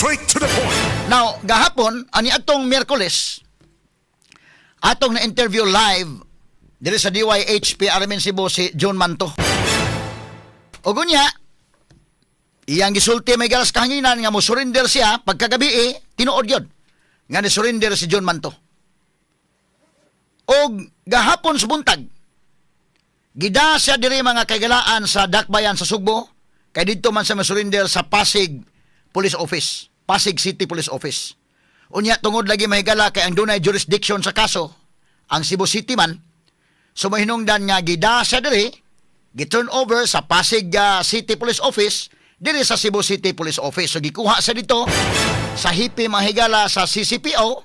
Straight to the point. Now, gahapon, ani atong Miyerkules, atong na-interview live diri sa DYHP Aramin Cebu si John Manto. O gunya, iyang gisulti may galas kahanginan nga mo surrender siya pagkagabi tinuod yun nga ni surrender si John Manto. O gahapon sa buntag, gida siya diri mga kagalaan sa Dakbayan sa Sugbo, kay dito man sa surrender sa Pasig Police Office, Pasig City Police Office. Unya tungod lagi mahigala kay ang dunay jurisdiction sa kaso, ang Cebu City man, sumahinungdan nga gida siya diri, gi-turn over sa Pasig City Police Office, diri sa Cebu City Police Office. So gikuha sa dito sa hipi mahigala sa CCPO,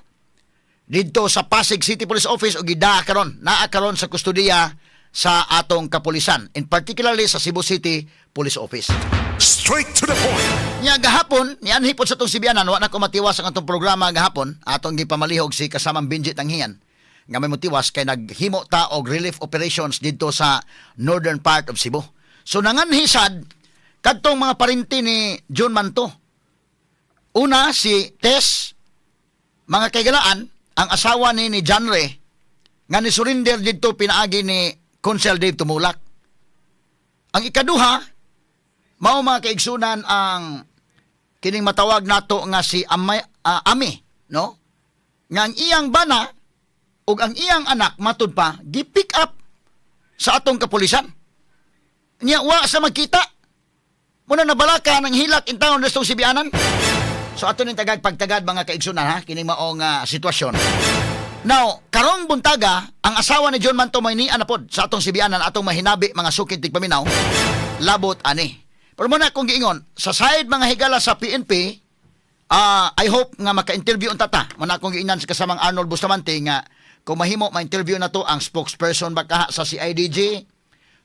dito sa Pasig City Police Office o gida karon, naa karon sa kustudiya sa atong kapulisan, in particularly sa Cebu City Police Office. Straight to the point. Nya gahapon, nianhi po sa itong Sibianan, wa na ko matiwas ang atong programa gahapon, atong gipamalihog si kasamang Benji Tanghian, nga may motiwas kay naghimo ta og relief operations dito sa northern part of Cebu. So nanganhisad, kadtong mga parinti ni John Manto. Una, si Tess, mga kaigalaan, ang asawa ni John Ray, nga ni surrender dito pinaagi ni Consel Dave Tumulak. Ang ikaduha, mao mga kaigsunan ang kining matawag nato nga si Ami, no? Nga ang iyang bana ug ang iyang anak matud pa gi-pick up sa atong kapulisan. Nya wa sa magkita. Muna nabalaka ng hilak in town restong Sibianan. So ato ning pagtagad mga kaigsunan ha, kining maong sitwasyon. Now, karong buntaga, ang asawa ni John Manto may niya na pod sa atong Sibianan, atong mahinabi mga sukid tigpaminaw, labot ani. Pero muna akong giingon, sa side mga higala sa PNP, I hope nga maka-interview ang tata. Muna akong giinan sa kasamang Arnold Bustamante nga kung mahimo ma-interview na to ang spokesperson baka sa CIDG,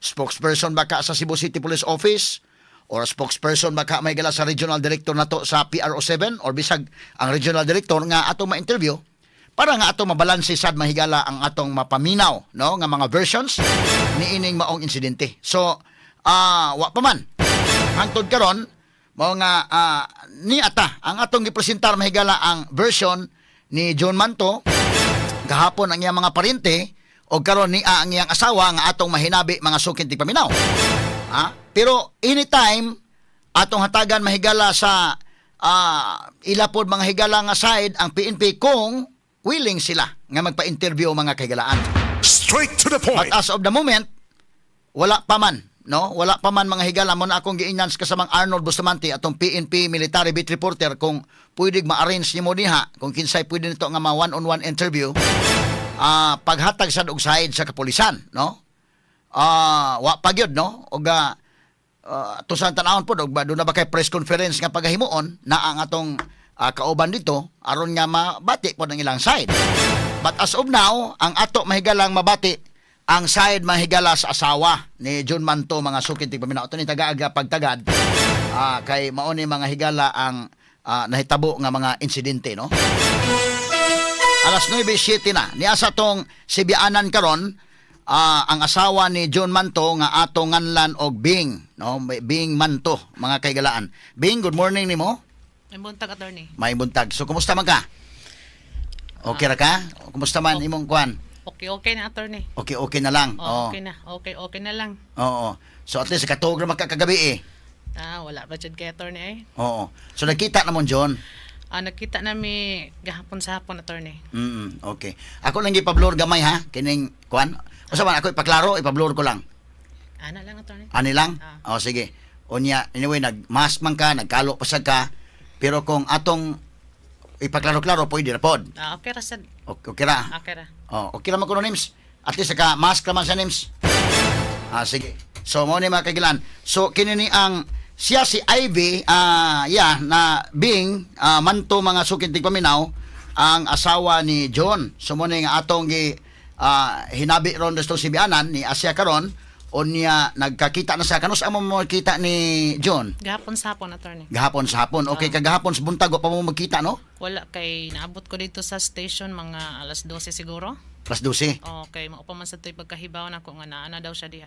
spokesperson baka sa Cebu City Police Office, or spokesperson baka may higala sa regional director na to sa PRO7, or bisag ang regional director nga atong ma-interview, para nga atong mabalanse sad mahigala ang atong mapaminaw, no, nga mga versions ni ining maong insidente. So, wa pa man hangtod karon mao nga ni ata ang atong gipresentar mahigala ang version ni John Manto gahapon ang iyang mga parente o karon ni ang iyang asawa nga atong mahinabi mga sukin tigpaminaw. Pero anytime atong hatagan mahigala sa ilapod mga higala nga side ang PNP kung willing sila nga magpa-interview mga kahigalaan. Straight to the point. But as of the moment, wala pa man, no? Wala pa man mga higala mo na akong giingnan sa kasamang Arnold Bustamante atong PNP military beat reporter kung pwede ma-arrange ni mo diha, kung kinsay pwede nito nga one-on-one interview paghatag sa og side sa kapulisan, no? Wa pa gyud, no? Og tusan tanawon pod og doon na ba kay press conference nga pagahimuon na ang atong kauban dito aron nga mabati po ng ilang side. But as of now, ang ato mahigalang mabati ang side mahigala sa asawa ni John Manto mga sukid tigpaminaw. Ito ni tagaaga pagtagad kay mao ni mga higala ang nahitabo nga mga insidente, no? Alas 9:07 na niya sa tong Sibianan karon ang asawa ni John Manto nga ato nganlan og Bing, no? Bing Manto mga kaigalaan. Bing, good morning nimo. May buntag, attorney. May buntag. So, kumusta man ka? Okay ra ka? Kumusta man imong kwan? Okay na, attorney. Okay na lang. Okay na. Okay na lang. Oo. So, at least, katog na magkakagabi Wala pa dyan kay attorney Oo. So, nagkita namon John? Nagkita nami gahapon sa hapon, attorney. Okay. Ako lang ipablor gamay ha? Kining kwan? O sa man, ako ipaklaro, ipablor ko lang. Ana lang, attorney. Ani lang? Sige. Unya, anyway, nagmask man ka, nagkalo pasag ka, pero kung atong ipaklaro-klaro, pwede na pod. Okay ra, sad. Okay ra? Okay ra. Okay naman ko no, Nims. At least, mask naman sa Nims. Sige. So, mo ni mga kagilan. So, kinini ang siya si Ivy, na Bing, Manto mga sukin tigpaminaw, ang asawa ni John. So, mo ni nga atong hinabi ron dito Sibianan ni Asia karon o niya nagkakita na sa kanus amo mo kita ni John Gahapon sa hapon, attorney. gahapon sa hapon. Okay, kagahapon sa buntag wa pa mo magkita, no? Wala, kay naabot ko dito sa station mga alas 12 siguro. Plus 12. Okay, maupa man sa to'y pagkahibaw na ko nga naana daw siya diha.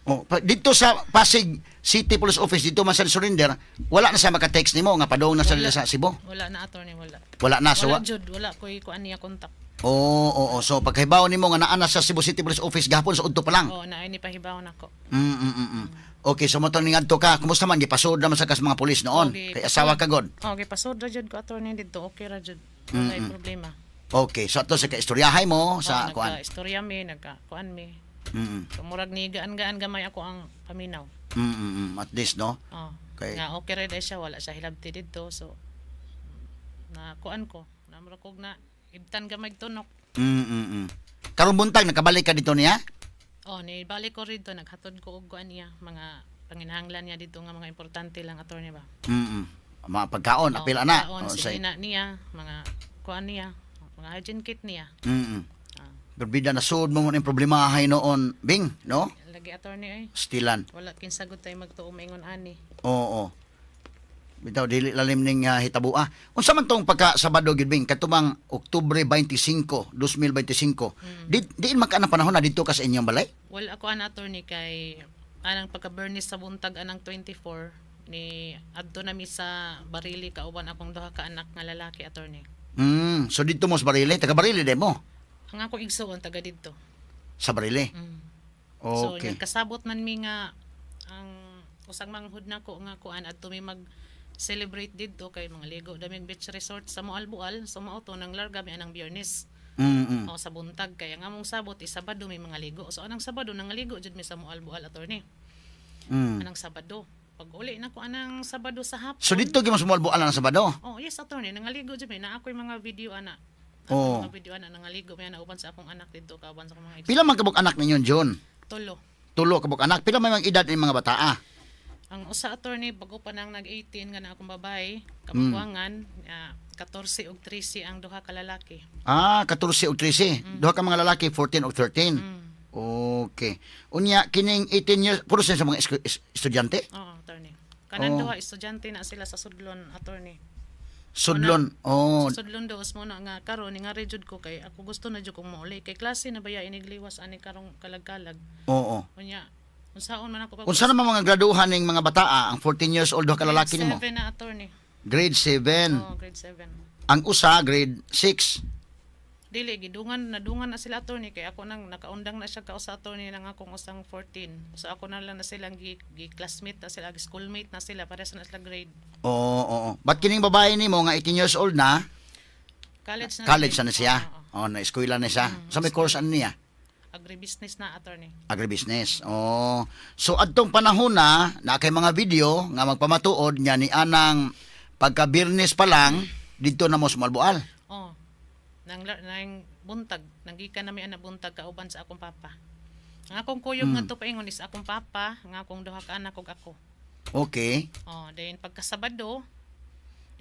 Oh, dito sa Pasig City Police Office dito man sa surrender, wala na siya maka-text nimo nga padong na sa sa Cebu. Wala na attorney, wala. Wala na so. Wala jud, wala koy kuan niya kontak. Oo. So pagkahibaw nimo nga naa na sa Cebu City Police Office gahapon sa udto pa lang. Oo, naay ni pahibawon ako. Okay, so mo to ngadto ka. Kumusta man gipasud naman sa kas mga pulis noon? Okay, Kay asawa ka god. Okay, pasod ra jud ko attorney dito. Okay ra jud. Wala problema. Okay, so ato sa kaistoryahay mo sa kuan. Nagka-istorya mi, nagka-kuan mi. So, murag ni gaan-gaan gamay ako ang paminaw. At least no. Oh. Okay. Nga okay ra day siya, wala siya hilabti dito. So, na kuan ko. Na murag kog na ibtan gamay tunok. Karong buntag nakabalik ka dito niya? Oh, ni balik ko rito, naghatod ko og kuan niya, mga panginahanglan niya dito nga mga importante lang attorney ba. Mga pagkaon, apil ana. Kaon, sinina niya, mga kuan niya, mga hygiene kit niya. Berbida na sud mo ng problemahay noon, Bing, no? Lagi attorney ay. Stilan. Wala kinsagot tay magtuo maingon ani. Oo. Bitaw dili lalim ning hitabua. Unsa man tong pagka Sabado gid Bing katubang Oktubre 25, 2025. Diin man ka na panahon na dito ka sa inyong balay? Wala ako an attorney kay anang pagka-burnis sa buntag anang 24 ni adto na mi sa Barili kauban akong duha ka anak nga lalaki attorney. So dito mo sa Barili, taga Barili din mo? Ang ako igsuon taga didto. Sa Barili. So Okay. nagkasabot man mi nga ang usang manghud nako nga kuan adto mi mag celebrate didto kay mga ligo daming beach resort sa Moalbual so mao to nang larga mi anang Biyernes. O sa buntag kaya nga mong sabot Sabado may mga ligo. So anang Sabado nangaligo jud mi sa Moalbual attorney. Anang Sabado. Pag uli na ko anang Sabado sa hapon. So dito gyud mo sumulbuan na sa Sabado. Oh, yes attorney, nangaligo jud mi na ako'y mga video ana. Oh. Mga video ana nangaligo may nauban sa akong anak didto kauban sa akong mga Pila man kabuk anak ninyo, John? tulo. Tulo kabuk anak. Pila may mga edad ni mga bataa? Ang usa attorney bago pa nang nag-18 nga na akong babae, kamagwangan 14 ug 13 ang duha ka lalaki. 14 o 13. Duha ka mga lalaki, 14 o 13. Okay. Unya, kining 18 years, puro sa mga estudyante? Oo, attorney. Kanan duha estudyante na sila sa Sudlon attorney. Sudlon. Sa Sudlon dos mo na nga karon nga rejud ko kay ako gusto na jud kong mauli kay klase na baya inigliwas ani karong kalag-kalag. Oo. Unya unsaon man ako Unsa naman mga graduhan ning mga bataa, ang 14 years old duha ka lalaki nimo? Grade 7 na attorney. Grade 7. Oo, grade 7. Ang usa grade 6. Dili nadungan na sila attorney kay ako nang nakaundang na siya ka usa attorney nang akong usang 14. So ako na lang na silang gi-classmate na sila, gi-schoolmate na sila para sa na sila grade. Oo. Ba't kining babae nimo nga 18 years old na? College na siya. Na eskwela na siya. Sa may course ano niya? Agribusiness na attorney. Agribusiness. So adtong panahon na kay mga video nga magpamatuod nya ni anang pagka-Biyernes pa lang dito na mo sumalbual. Oh. Nang buntag, nanggikan na mi ana buntag kauban sa akong papa. Ang akong kuyog ngadto paingon is akong papa, ang akong duha ka anak ug ako. Okay. Then pagka Sabado,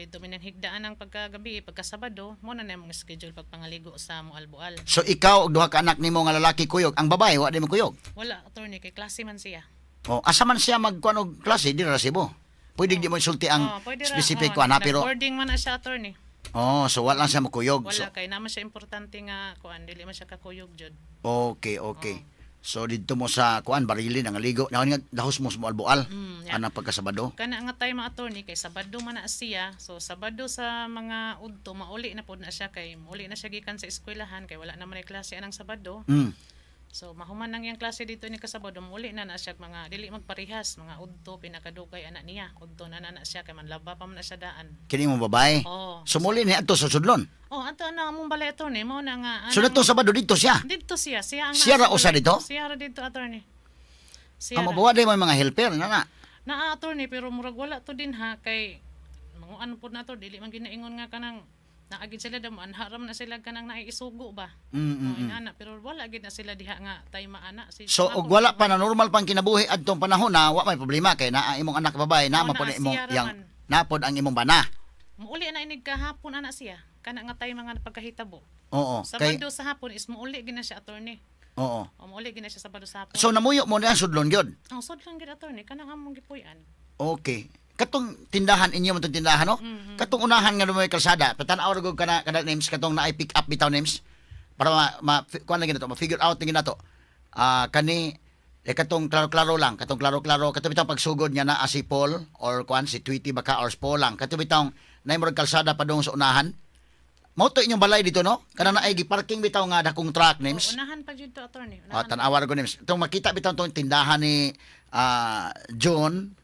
dito mi nang higdaan ang pagkagabi, pagka Sabado, mo na namong schedule pagpangaligo sa Moalbual. So ikaw ug duha ka anak nimo nga lalaki kuyog, ang babae wa di mo kuyog. Wala attorney kay klase man siya. Asa man siya magkuan og klase di ra Cebu. Pwede di mo insulti ang specific kuan ha pero boarding man na siya attorney. so wala lang siya makuyog. Wala kay naman siya importante nga kuan dili man siya kakuyog jud. Okay. So dito mo sa kuan Barili nangaligo. Naon nga dahos mo sa Moalbual. Anang pagkasabado. Kana nga tay mga attorney kay Sabado man na siya. So Sabado sa mga udto mauli na pod na siya kay mauli na siya gikan sa eskwelahan kay wala naman ay klase anang Sabado. So mahuman nang yang klase dito ni kasabado mauli na siya mga dili magparehas mga udto pinakadugay anak niya. Udto na siya kay manlaba pa man na siya daan. Kini mo babae. Sumuli ni adto sa Sudlon. Ato na among balay attorney mo na nga. So dito Sabado dito siya. Dito siya ang Siya ra usa dito? Siya ra dito attorney. Ang mabawa day mga helper na. Na attorney pero murag wala to din ha kay mga ano pod na to dili man ginaingon nga kanang naagid sila damo anharam na sila kanang naiisugo ba. Inana pero wala gid na sila diha nga tay maana si. So og wala pa na normal pang kinabuhi adtong panahon na wa may problema kay naa imong anak babae na mapod imong yang napod ang imong bana. Muuli na inig kahapon ana siya kana nga tay mga pagkahitabo. Kay Sabado sa hapon is muuli gid na siya attorney. Muuli gid na siya Sabado sa hapon. So namuyo mo na Sudlon gyud. Sudlon gid attorney kana among gipuy-an. Okay. Katong tindahan inyo mo tindahan no? Katong unahan nga may kalsada, patanaw ra gud kana names katong naay pick up bitaw names para kuan lagi nato, ma-figure out lagi nato. Kani katong klaro-klaro lang, katong klaro-klaro, katong bitang pagsugod niya na si Paul or kuan si Tweety baka or Paul lang. Katong bitang naimurag kalsada pa dong sa unahan. Mao to inyong balay dito no? Kana na ay giparking bitaw nga dakong truck names. Unahan pa dito, attorney. Oh, tan-awar ko names. Itong makita bitaw tong tindahan ni John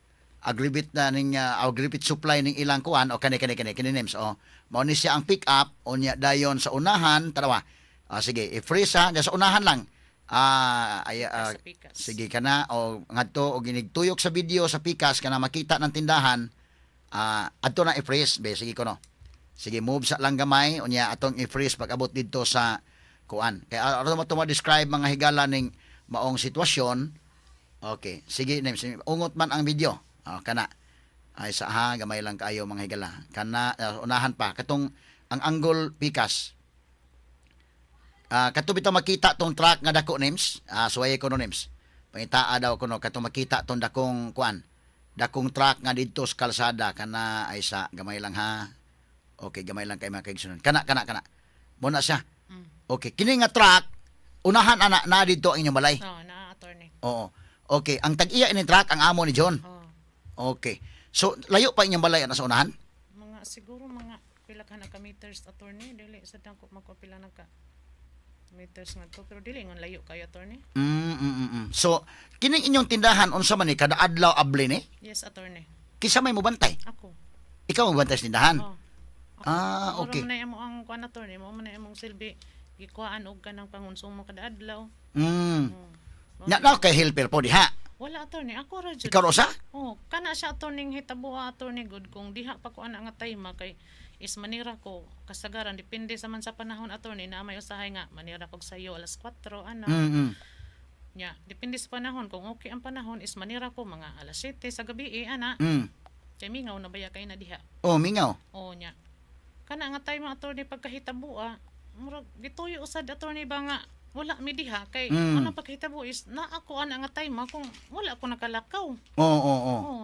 agribit na ning agribit supply ning ilang kuan o kani names. Oh, mao ni siya ang pick up o niya dayon sa unahan tanawa. Sige, i-freeze ha, sa unahan lang. Sa Pikas. Sige kana o ngadto og ginigtuyok sa video sa Pikas kana makita ng tindahan adto na i-freeze be sige ko no. Sige move sa lang gamay unya atong i-freeze pag abot didto sa kuan. Kaya aron mo to ma-describe mga higala ning maong sitwasyon. Okay, sige names ungot man ang video. Kana ay sa gamay lang kayo mga higala. Kana unahan pa katong ang angle Pikas. Kato bitaw makita tong truck nga dako names. Suway ko no names. Pangitaa daw ko no kato makita tong dakong kuan. Dakong truck nga didto sa kalsada kana ay sa gamay lang ha. Okay, gamay lang kay mga kaigsunon. Kana. Muna siya. Okay, kini nga truck unahan ana na didto ang inyong balay. Na attorney. Oo. Okay, ang tag-iya ini truck ang amo ni John. Okay. So layo pa inyong balay ana sa unahan? Siguro mga pila ka na ka meters, attorney. Dili sa dako magpapila na ka meters nga to, pero dili nga layo kayo, attorney. So, kining inyong tindahan unsa man ni kada adlaw abli ni? Yes, attorney. Kisa may mo bantay? Ako. Ikaw mo bantay sa tindahan? Okay. Okay. Mo na imo ang kuan, attorney, mo na imong silbi gikuhaan og kanang pangonsumo kada adlaw. Na kay helper po diha. Wala, attorney, ako ra jud. Ikaw rosa? Kana siya, attorney, hitabo, attorney, good kung diha pa ko ana nga tayma kay is manira ko kasagaran depende sa man sa panahon, attorney, na may usahay nga manira ko sayo alas 4 ana. Nya depende sa panahon kung okay ang panahon is manira ko mga alas 7 sa gabi ana. Kay mingaw na baya kay na diha. Mingaw. Nya kana nga tayma, attorney, pagkahitabo murag gituyo usad, attorney, ba nga wala mi diha kay ano pagkahitabo is na ako ana nga tayma kung wala ko nakalakaw.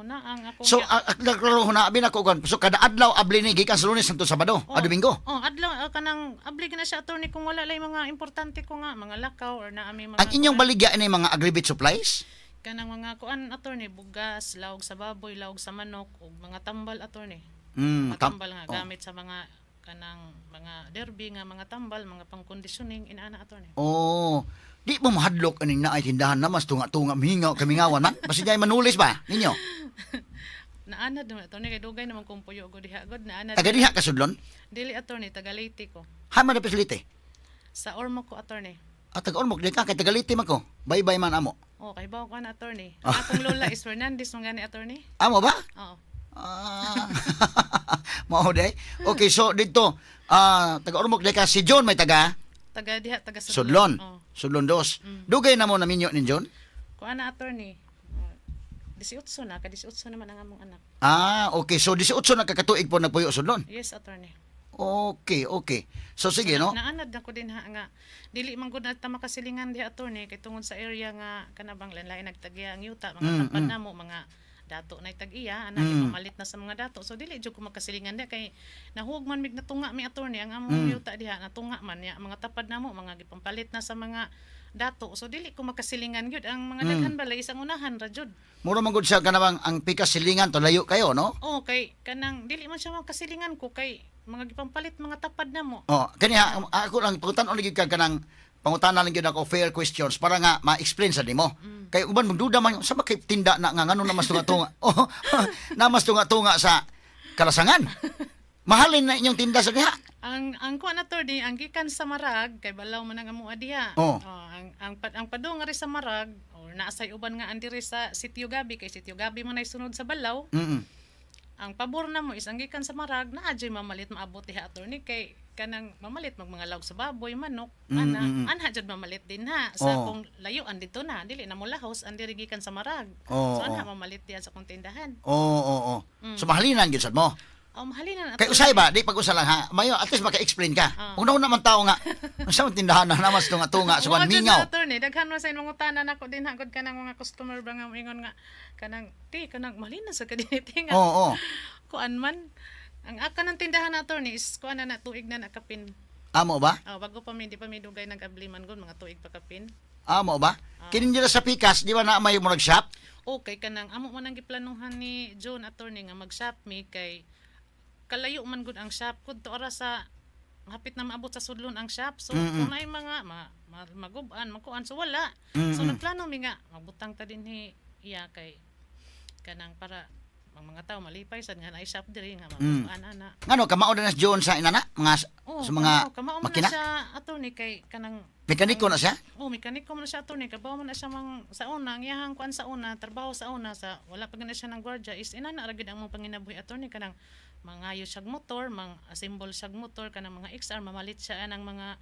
Na ang ako. So naglaro na abi nako kon. So kada adlaw abli ni gikan sa Lunes hangtod Sabado, Domingo. Adlaw kanang abli na siya, attorney, kung wala lay mga importante ko nga mga lakaw or na ami mga. Ang inyong baligya ni mga agribit supplies? Kanang mga kuan, attorney, bugas, lawg sa baboy, lawg sa manok ug mga tambal, attorney. Tambal nga gamit sa mga kanang mga derby nga mga tambal, mga pang-conditioning inaana, attorney. Di mo mahadlok aning naay tindahan na mas tunga-tunga mihingaw kamingawan man. Basi jay manulis ba ninyo? Naanad naman, attorney, kay dugay naman kung puyo god diha god naanad. Taga diha ka sudlon? Dili, attorney, taga Leyte ko. Hama na facility. Sa Ormoc ko, attorney. Taga Ormoc di ka kay taga Leyte man ko. Bye-bye man amo. Kay bawo ko na, attorney. Akong lola is Fernandez man gani, attorney. Amo ba? Oo. Mao day. Okay, so dito taga Ormoc di ka si John may taga diha, taga Sudlon. Sudlon dos. Dugay na mo na minyo ni John? Kuan na, attorney. 18 na, ka 18 naman ang among anak. Okay. So 18 na kakatuig po nagpuyo Sudlon. Yes, attorney. Okay. So sige no. Naanad na ko din nga dili man gud na ta makasilingan diha, attorney, kay tungod sa area nga kanabang lain nagtagiya ang yuta mga tapad namo mga dato na tag-iya ana pamalit na sa mga dato, so dili jud ko makasilingan diha kay nahuwag man mig natunga mi, attorney, ang among yuta diha natunga man ya mga tapad namo mga gipampalit na sa mga dato, so dili ko makasilingan gyud ang mga daghan balay isang unahan ra jud. Mura man gud siya kanabang ang Pikas silingan to layo kayo no? Kay kanang dili man siya makasilingan ko kay mga gipampalit mga tapad namo. Kaniya ako lang pangutan ulit ka kanang pangutana lang gyud ako fair questions para nga ma-explain sa nimo. Kay uban magduda man sa makay tinda na nga ngano na mas tunga-tunga. Na mas tunga-tunga sa kalasangan. Mahalin na inyong tinda sa diha. Ang kuan, attorney, ang gikan sa Marag kay balaw man ang amo diha. Ang padung nga ri sa Marag or naasay uban nga andiri sa Sitio Gabi kay Sitio Gabi man ay sunod sa Balaw. Ang pabor na mo is ang gikan sa Marag na adjay mamalit maabot diha, attorney, kay kanang mamalit mga lawg sa baboy, manok, anha jud mamalit din ha sa kung layuan dito na dili na mo lahos andiri gikan sa Marag. So anha mamalit diha sa kung tindahan. So mahalinan gyud sad mo. Mahalin na. Kay usay ba, di pag-usa lang ha. Mayo, at least maka-explain ka. Una naman tao nga, sa tindahan na namas tunga-tunga, sa mingaw. Daghan mo sa imong utanan nako din hagod kanang mga customer ba nga ingon nga kanang kanang mahalin na sa kadiniti nga. Kuan man ang aka ng tindahan na, attorney, is kuan na tuig na nakapin. Amo ba? Bago pa mi di pa mi dugay nag-abli man gud mga tuig pa kapin. Amo ba? Kinin nila sa Pikas, di ba na may mo nag-shop? Okay kanang amo man ang giplanuhan ni John attorney nga mag-shop me kay kalayo man gud ang shop kun to ara sa hapit na maabot sa sudlon ang shop. So kung nay mga magub-an makuan so wala. So nagplano mi nga magbutang ta dinhi iya kay kanang para mga tao malipay sad nga na shop diri nga magub-an ana. Ngano kamao na John sa inana mga sa mga kamao man makina? na siya attorney kay kanang Mekaniko na siya? mekaniko man na siya attorney kabaw man na siya sa una ang iyahang kuan sa una trabaho sa una sa wala pa gina siya ng gwardiya is inana ra gid ang mong panginabuhi attorney kanang mangayo siyag motor assemble siyag motor kanang mga XR mamalit siya ng mga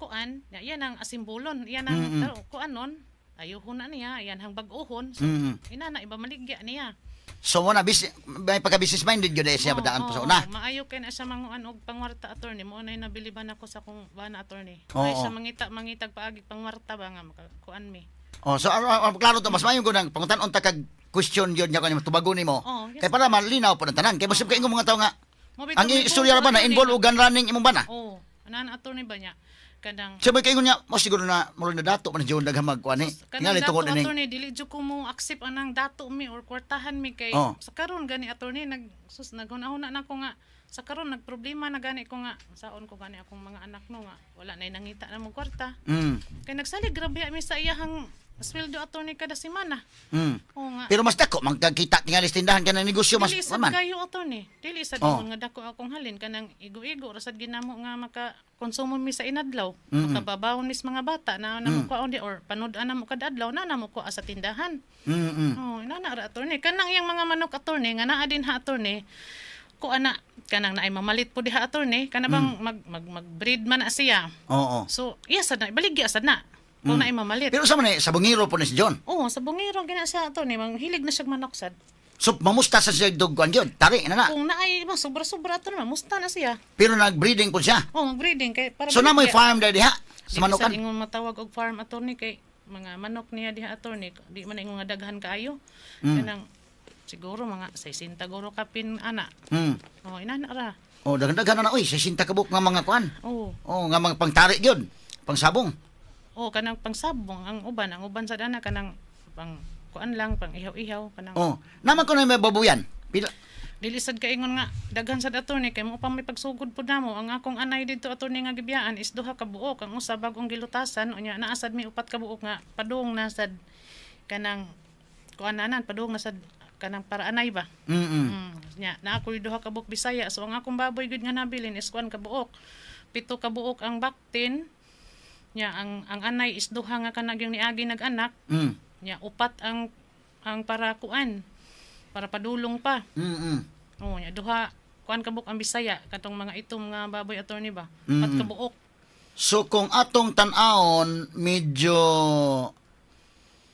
kuan yan ang asimbolon yan ang kuan nun ayuhon na niya yan ang bag-ohon so inana iba maligya niya. So mo na may pagka-business minded gyud siya badaan pa sa una. Maayo kay na siya manguan og pangwarta attorney mo na nabiliban ako sa kung bana attorney. Oo. Ay siya mangitag paagi pangwarta ba nga makakuan mi. So klaro to mas mayon ko nang pangutan-on ta kag question gyud nya kanimo tubago nimo. Yes. Kay para malinaw po ng tanan. Kay masib kay ingong mga tawo nga Mobito, ang istorya ra ba na involve og gun running imong bana? anan attorney ba niya kadang Siya may kaingon niya, mo siguro na murag na dato man John daghamag kuan ni. Nga dato tungod ni. attorney dili jud ko mo accept anang dato mi or kwartahan mi kay sa karon gani attorney naghunahuna na ko nga sa karon nagproblema na gani ko nga saon ko gani akong mga anak no nga wala nay nangita na mo kwarta. Kay nagsalig grabe mi sa iyahang sweldo attorney kada semana. Oo nga. Pero mas dako magkakita tingali sa tindahan kanang negosyo mas Dili sad man. kayo attorney. Dili sad nga dako akong halin kanang igo-igo ra sad ginamo nga maka-konsumo mi sa inadlaw. Makababawon mis mga bata na namo kuan di or panud-an namo kada adlaw na namo ko sa tindahan. Inana ra attorney. Kanang iyang mga manok attorney nga naa din ha attorney. Ko ana kanang naay mamalit po diha attorney kana bang mag-breed man na siya. Oo. So iya sad na ibaligya sad na. Kung naay mamalit. Pero sa man sa bungiro po ni si John. Sa bungiro gina siya attorney manghilig na siya manok sad. So mamusta sa siya dugkuan gyud. Tari na na. Kung naay sobra-sobra attorney musta na siya. Pero nag-breeding po siya. Mag-breeding kay para So na may farm dahil diha sa manukan. Sa ingon matawag og farm attorney kay mga manok niya diha attorney di man ingon nga daghan kaayo. Kanang siguro mga 60 guro kapin ana. Inana ra. Daghan na oy, 60 kabuk nga mga kuan. Nga mga pangtari gyud, pangsabong. Kanang pangsabong ang uban sa dana kanang pang kuan lang pang ihaw-ihaw kanang. Naman ko na may babuyan. Pila Dili sad kaingon nga daghan sad attorney kay mo pa may pagsugod pud namo ang akong anay didto attorney nga gibiyaan is duha ka buok ang usa bagong gilutasan unya naa sad mi upat ka buok nga padung na sad kanang kuananan padung na sad kanang para anay ba. Nya na ako duha ka buok Bisaya so ang akong baboy gud nga nabilin is kuan ka buok. 7 ka buok ang baktin. Nya ang anay is duha nga kanang yung niagi nag-anak. Nya upat ang para kuan para padulong pa. Nya duha kuan ka buok ang Bisaya katong mga itom nga baboy attorney ba. Upat ka buok. So kung atong tan-aon medyo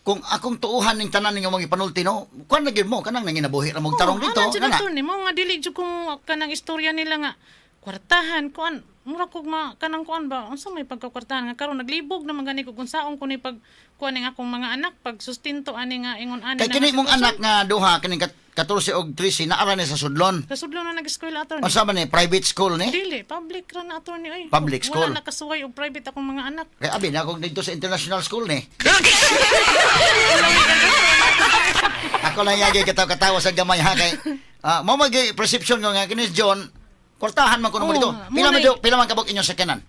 kung akong tuuhan ning tanan ning mga panulti no, kuan na gyud mo kanang nanginabuhi ra mong tarong dito. Ana attorney mo nga dili jud ko kanang istorya nila nga kwartahan kuan mura kog kanang kuan ba unsa may pagkakwartahan nga karon naglibog naman gani ko kung saon ko ni pag kuan ning akong mga anak pag sustento ani nga ingon ani Kay kini mong anak nga duha kining 14 og 13 naara ni sa sudlon. sa sudlon na nag-eskwela attorney. Unsa man ni private school ni? Dili public ra na attorney oy. Public school. Wala nakasuway og private akong mga anak. Kay abi na ako dito sa international school ni. Ako lang yagi katawa sa gamay ha kay mo magi perception ko nga kini John kwartahan man kuno mo dito. Pila man kabok inyong sakyanan?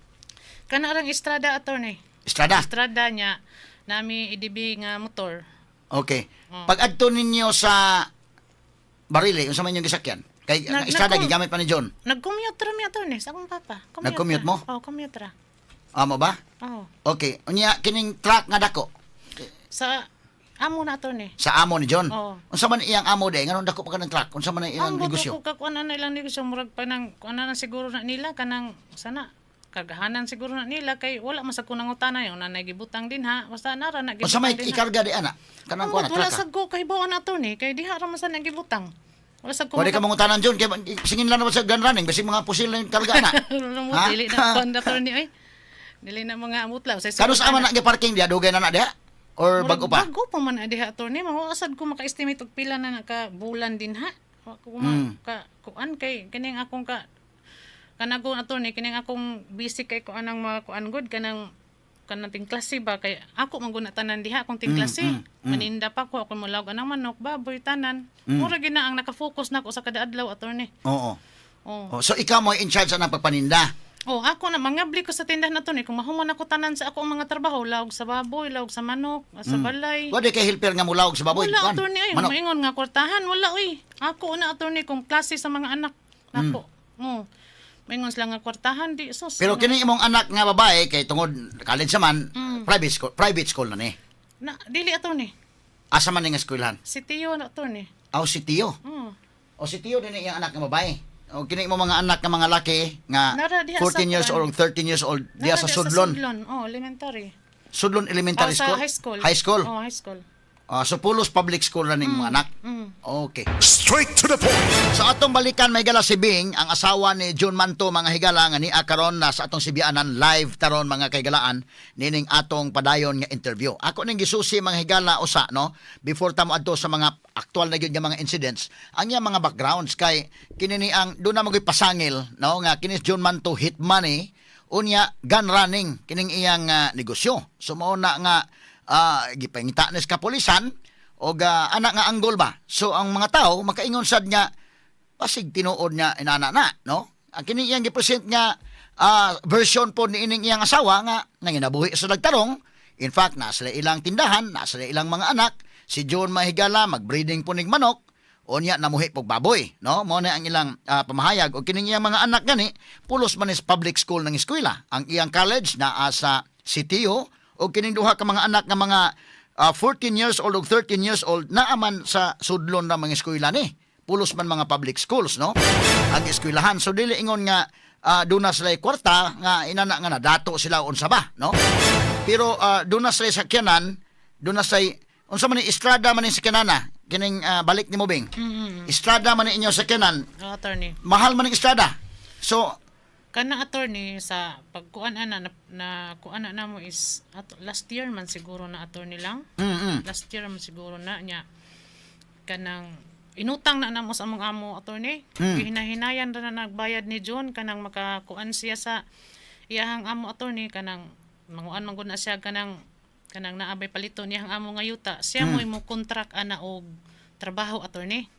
Kana rang Estrada attorney. Estrada. Estrada niya nami IDB nga motor. Okay. Pag adto ninyo sa Barili, unsa man inyong gisakyan? Kay Estrada gigamit pa ni John. Nag-commute ra mi attorney sa akong papa. Nag-commute mo? Commute ra. Amo ba? Okay. Unya kining truck nga dako Sa amo na attorney. sa amo ni John. Oo. Unsa man iyang amo de nganon dako pa kanang truck? Unsa man ilang negosyo? Ang kuan na ilang negosyo murag pa nang kuan na siguro na nila kanang sana kagahanan siguro na nila kay wala man sa kunang utana yung nanay gibutang din ha. Basta nara na Unsa may ikarga di ana? Kanang kuan wala truck. sad ko kay bawon attorney kay diha ra man sa nagibutang. Wala sad ko. Pwede ka mangutanan John kay singin lang naman sa gun running basi mga pusil lang karga na. Dili na kuan attorney ay. Dili na mga amutlaw. Kano sa man na parking dia dugay na na diha? Or bago pa? Bago pa man diha attorney. Mawasad ko maka-estimate og pila na naka bulan din ha. Ko kuan kay kining akong kanagong attorney kining akong busy kay kuan ang mga kuan good kanang kanang tingklase ba kay ako mangguna tanan diha akong tingklase. Maninda pa ko ako mulawg anang manok, baboy tanan. Mura gina ang nakafocus nako sa kada adlaw attorney. Oo. Oh. Oh, so ikaw mo in charge sa nang pagpaninda. Oh, ako na mangabli ko sa tindahan na to ni kung mahuman ako tanan sa akong mga trabaho, lawg sa baboy, lawg sa manok, sa balay. Wa di kay helper nga mulawog sa baboy. Wala Kuan, attorney ay manok. maingon nga kwartahan, wala uy. Ako na attorney kung klase sa mga anak nako. Oh. Maingon sila nga kwartahan di sus. Pero kini imong anak nga babae kay tungod college man, private school na ni. na dili attorney. Asa man ni nga eskwelahan? Si Tio na attorney. Aw si Tio. O si Tio din iyang anak nga babae. O kini mo mga anak nga mga laki nga Nara diha 14 sa years kuan. old, 13 years old diya sa Nara Sudlon. Oh, elementary. Sudlon Elementary Sa School. high school. High school. Oh, high school. So pulos public school na ning mga anak. Okay. Straight to the point. Sa atong balikan may gala si Bing, ang asawa ni June Manto mga higala nga niya karon na sa atong sibianan live taron mga kaigalaan nining atong padayon nga interview. Ako ning gisusi mga higala usa no before ta moadto sa mga aktual na gyud nga mga incidents ang iya mga backgrounds kay kini ni ang do na magoy pasangil no nga kini si June Manto hit money unya gun running kining iyang negosyo. So mao na nga gipangita ni sa kapulisan og anak nga anggol ba. So ang mga tao makaingon sad nga pasig tinuod niya inana na no. Ang kini iyang gipresent nga version po ni ining iyang asawa nga nanginabuhi sa nagtarong. In fact, nasa ilang tindahan, nasa ilang mga anak, si John Mahigala magbreeding po ning manok, unya namuhi pog baboy, no? Mao na ang ilang pamahayag og kining iyang mga anak gani pulos man is public school ng eskwela. Ang iyang college naa sa CTO o kining duha ka mga anak nga mga 14 years old o 13 years old naaman sa sudlon na mga eskwela ni. Pulos man mga public schools, no? Ang eskwelahan. So dili ingon nga doon na sila kwarta nga inana nga nadato sila unsa ba, no? Pero doon na sila sakyanan, doon na sila unsa man ni estrada man ni sakyanana kining balik ni Mobing. Estrada man ni inyo sakyanan. Oh, attorney. Mahal man ang estrada. So Kana attorney sa pagkuan na kuan na mo is last year man siguro na attorney lang. Last year man siguro na nya kanang inutang na namo sa among amo attorney. Hinahinayan ra na nagbayad ni John kanang makakuan siya sa iyahang amo attorney kanang manguan man gud na siya kanang naabay palito niyang amo nga yuta. Siya mo imo contract ana og trabaho attorney.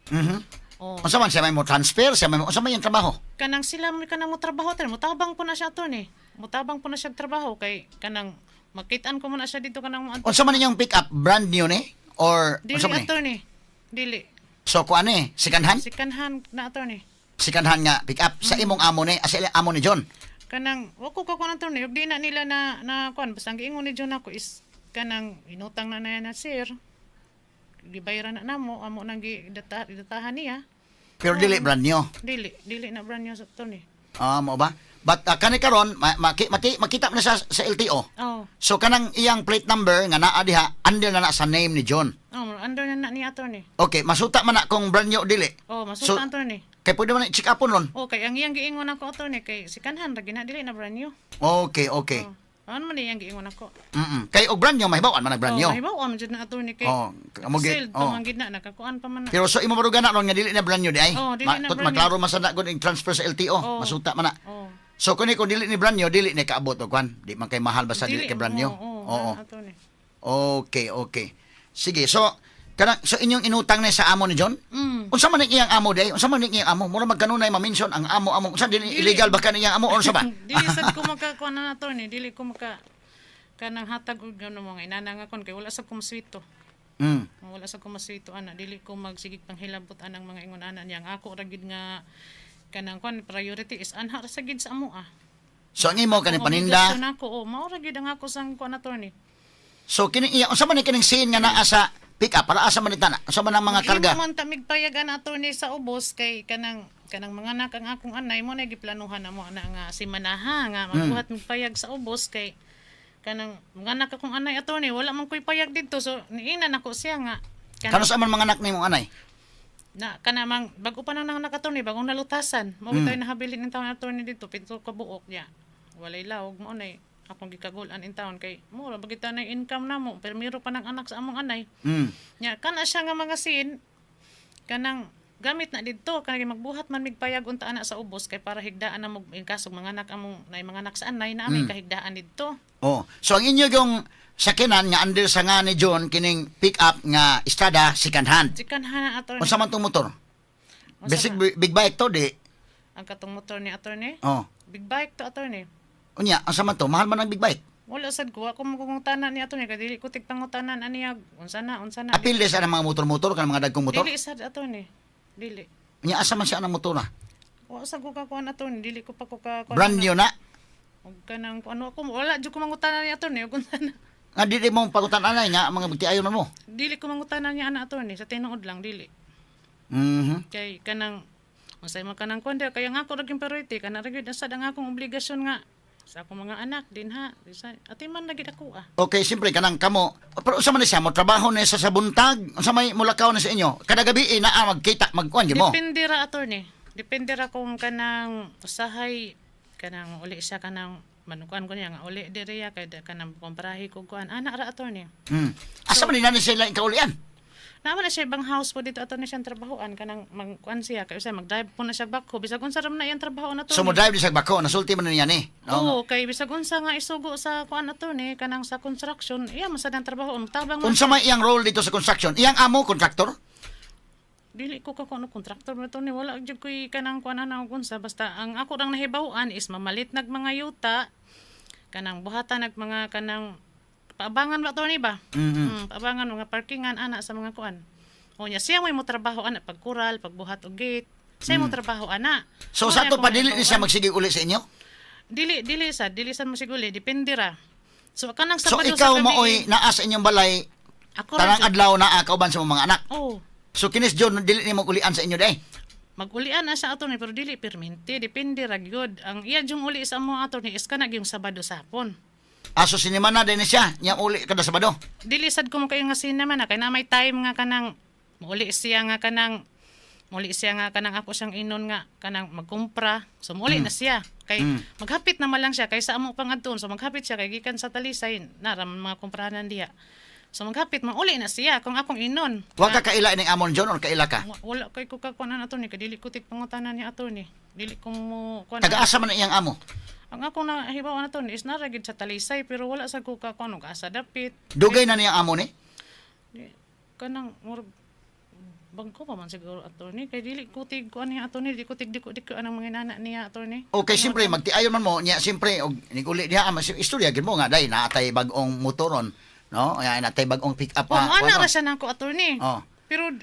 Oh. unsa man siya may mo transfer, siya may unsa man yung trabaho? Kanang sila mo trabaho attorney. Mutabang po na siya attorney. Mutabang po na siya trabaho kay kanang makitaan ko muna siya dito kanang Unsa man yung pick up brand new ni or dili unsa man ni? attorney. Dili. So kuan ni, second hand? Second hand na attorney. Second hand nga pick up sa imong amo ni, sa amo ni John. Kanang wako ka kuan attorney, ug di na nila na kuan basta ang giingon ni John ako is kanang inutang na na sir. Gibayaran na namo amo nang gidatahan niya. Pero dili brand new. Dili na brand new sa attorney. Mo ba? But kani karon makita na sa LTO. Oh. So kanang iyang plate number nga naa diha under na sa name ni John. Oh, under na ni attorney. Okay, masuta man na kung brand new o dili. Oh, So, masuta attorney. Kay pwede man i-check upon ron. Okay, ang iyang giingon ako attorney kay si kanhan ra gina dili na brand new. Okay, okay. Oh. Ano man iyang giingon ako? Kay og brand new mahibaw man brand new. Oh, mahibaw man jud na attorney kay. Oh, kamo Sale oh. man gid na nakakuan pa man na. Pero so imo marugana ron nga dili na brand new di ay. Oh, dili na brand new. Maklaro man sa na gud transfer sa LTO. Oh. Masuta man na. Oh. So kung dili ni brand new, dili ni kaabot og kwan. Di man kay mahal basta dili kay brand new. Oo. Attorney. Okay, okay. Sige, so inyong inutang na sa amo ni John? Unsa man ning iyang amo day? Unsa man ning iyang amo? Mura magkanunay ma-mention ang amo. Unsa dili illegal ba kaniyang amo or unsa ba? Dili sad ko makakuan na attorney, dili ko maka kanang hatag og gano mga inana nga kon kay wala sa kumaswito. Wala sa kumaswito ana, dili ko magsigig panghilabot anang mga ingon ana niyang ako ra gid nga kanang kon priority is anha ra sa gid sa amo ah. So ang imo kani paninda. So nako mao ra gid ang ako sang kuan attorney. So kini iya unsa man kining scene nga naa sa pick up para asa man itana? Unsa man ang mga karga? Imo man ta migpayagan attorney sa ubos kay kanang mga anak ang akong anay mo na giplanuhan na mo na nga si manaha nga magbuhat migpayag sa ubos kay kanang mga anak akong anay attorney wala man koy payag didto so niina nako siya nga Kano sa man mga anak nimong anay? na kanamang bago pa nang nakaturney bagong nalutasan mo tayo nahabilin ng taon attorney dito pinto ka buok niya walay lawog mo nay akong gikagulan in town kay mura bagita na income na mo pero miro pa ng anak sa among anay nya kana siya nga mga sin kanang gamit na didto kay magbuhat man migpayag unta ana sa ubos kay para higdaan na mo kasog mga anak among nay mga anak sa anay na ami kahigdaan didto. Oh. So ang inyo yung sakinan nga under sa nga ni John kining pick up nga Estrada second hand. Sikan hana attorney. Unsa man tong motor? Unsa Basic man? big bike to di. Ang katong motor ni attorney. Oh. Big bike to attorney. Unya, unsa man to? Mahal man ang big bike. Wala sad ko ako magungutanan ni attorney kay dili ko tigpangutanan aniya unsa na. Apil di sa mga motor-motor kan mga dagkong motor. Dili sad attorney. Dili. Unya asa man siya ang motor na? Wa sa ko ka kuan attorney dili ko pa ko ka kuan. Brand new na. Og kanang ano ako wala jud ko mangutanan ni attorney ug unsa na. Nga di mo pagutan anay nga mga bigtiayon man mo. Dili ko mangutanan niya ana attorney sa tinuod lang dili. Mhm. Kay kanang unsay man kanang kundi kaya nga ako naging priority kana ra gyud sad ang akong obligasyon nga sa akong mga anak din ha. Ati man lagi ako ah. Okay, simple kanang kamo. Pero unsa man ni siya mo trabaho ni sa buntag? Unsa may mulakaw na sa inyo? Kada gabi na magkita magkuan gyud mo. Depende ra attorney. Depende ra kung kanang usahay kanang uli siya kanang manukuan ko niya nga uli diriya kay kanang komprahi ko kuan ana ra attorney. Asa man ni nani sila ikaulian? Naman na siya ibang house po dito attorney siyang trabahoan kanang magkuan siya kay usay mag-drive po na siya bakho bisag unsa ra man na iyang trabaho na to. So mo drive di sa bako, nasulti man niya ni. Oo, kay bisag unsa nga isugo sa kuan attorney kanang sa construction iya man sad ang trabaho tabang man. Unsa may iyang role dito sa construction? Iyang amo contractor? Dili ko ka kuno contractor mo to ni wala jud koy kanang kuan ana unsa basta ang ako rang nahibaw-an is mamalit nag mga yuta kanang buhatan nag mga kanang paabangan ba to ni ba? Paabangan mga parkingan ana sa mga kuan. O nya siya mo trabaho ana pagkural, pagbuhat og gate. Siya mo trabaho ana. So sa to pa dili ni siya magsigig uli sa inyo? Dili sad mo siguli depende ra. So kanang So Sabado ikaw sa gabi, maoy naa sa inyong balay ako tarang ra adlaw naa kauban sa mga anak. oh So kinis John dili ni mo ulian sa inyo day. magulian na sa ato ni pero dili permente depende ra gyud. Ang iya jung uli sa mo ato ni is kana gyung Sabado sapon. Aso sinima na din siya, niya uli kada Sabado. Dili sad ko mo kayo nga sinama na kay na may time nga kanang muli siya nga kanang ako siyang inon nga kanang magkumpra. So muli na siya kay maghapit na lang siya kay sa amo pangadton. So maghapit siya kay gikan sa Talisay naram mga kumpranan diya. So maghapit uli na siya kung akong inon. Wa ka kaila ning amon John or kaila ka? Wala kay ko kakuan ato ni kay dili ko tig pangutanan ni ato ni. Dili ko mo kuan. Taga-asa man na iyang amo? Ang ako na hibaw na to is naragid sa Talisay pero wala sa ko ka kuno asa dapit. Dugay na niyang amo ni? Kanang murag bangko pa man siguro attorney kay dili ko tig kuan ni attorney di ko anang mga nana niya attorney. Okay, siyempre magtiayon man mo niya siyempre og niguli diha istorya gid mo nga dai naatay bag-ong motoron, no? Ay natay bag-ong pick up Ano ra siya nako attorney. Oh. Pero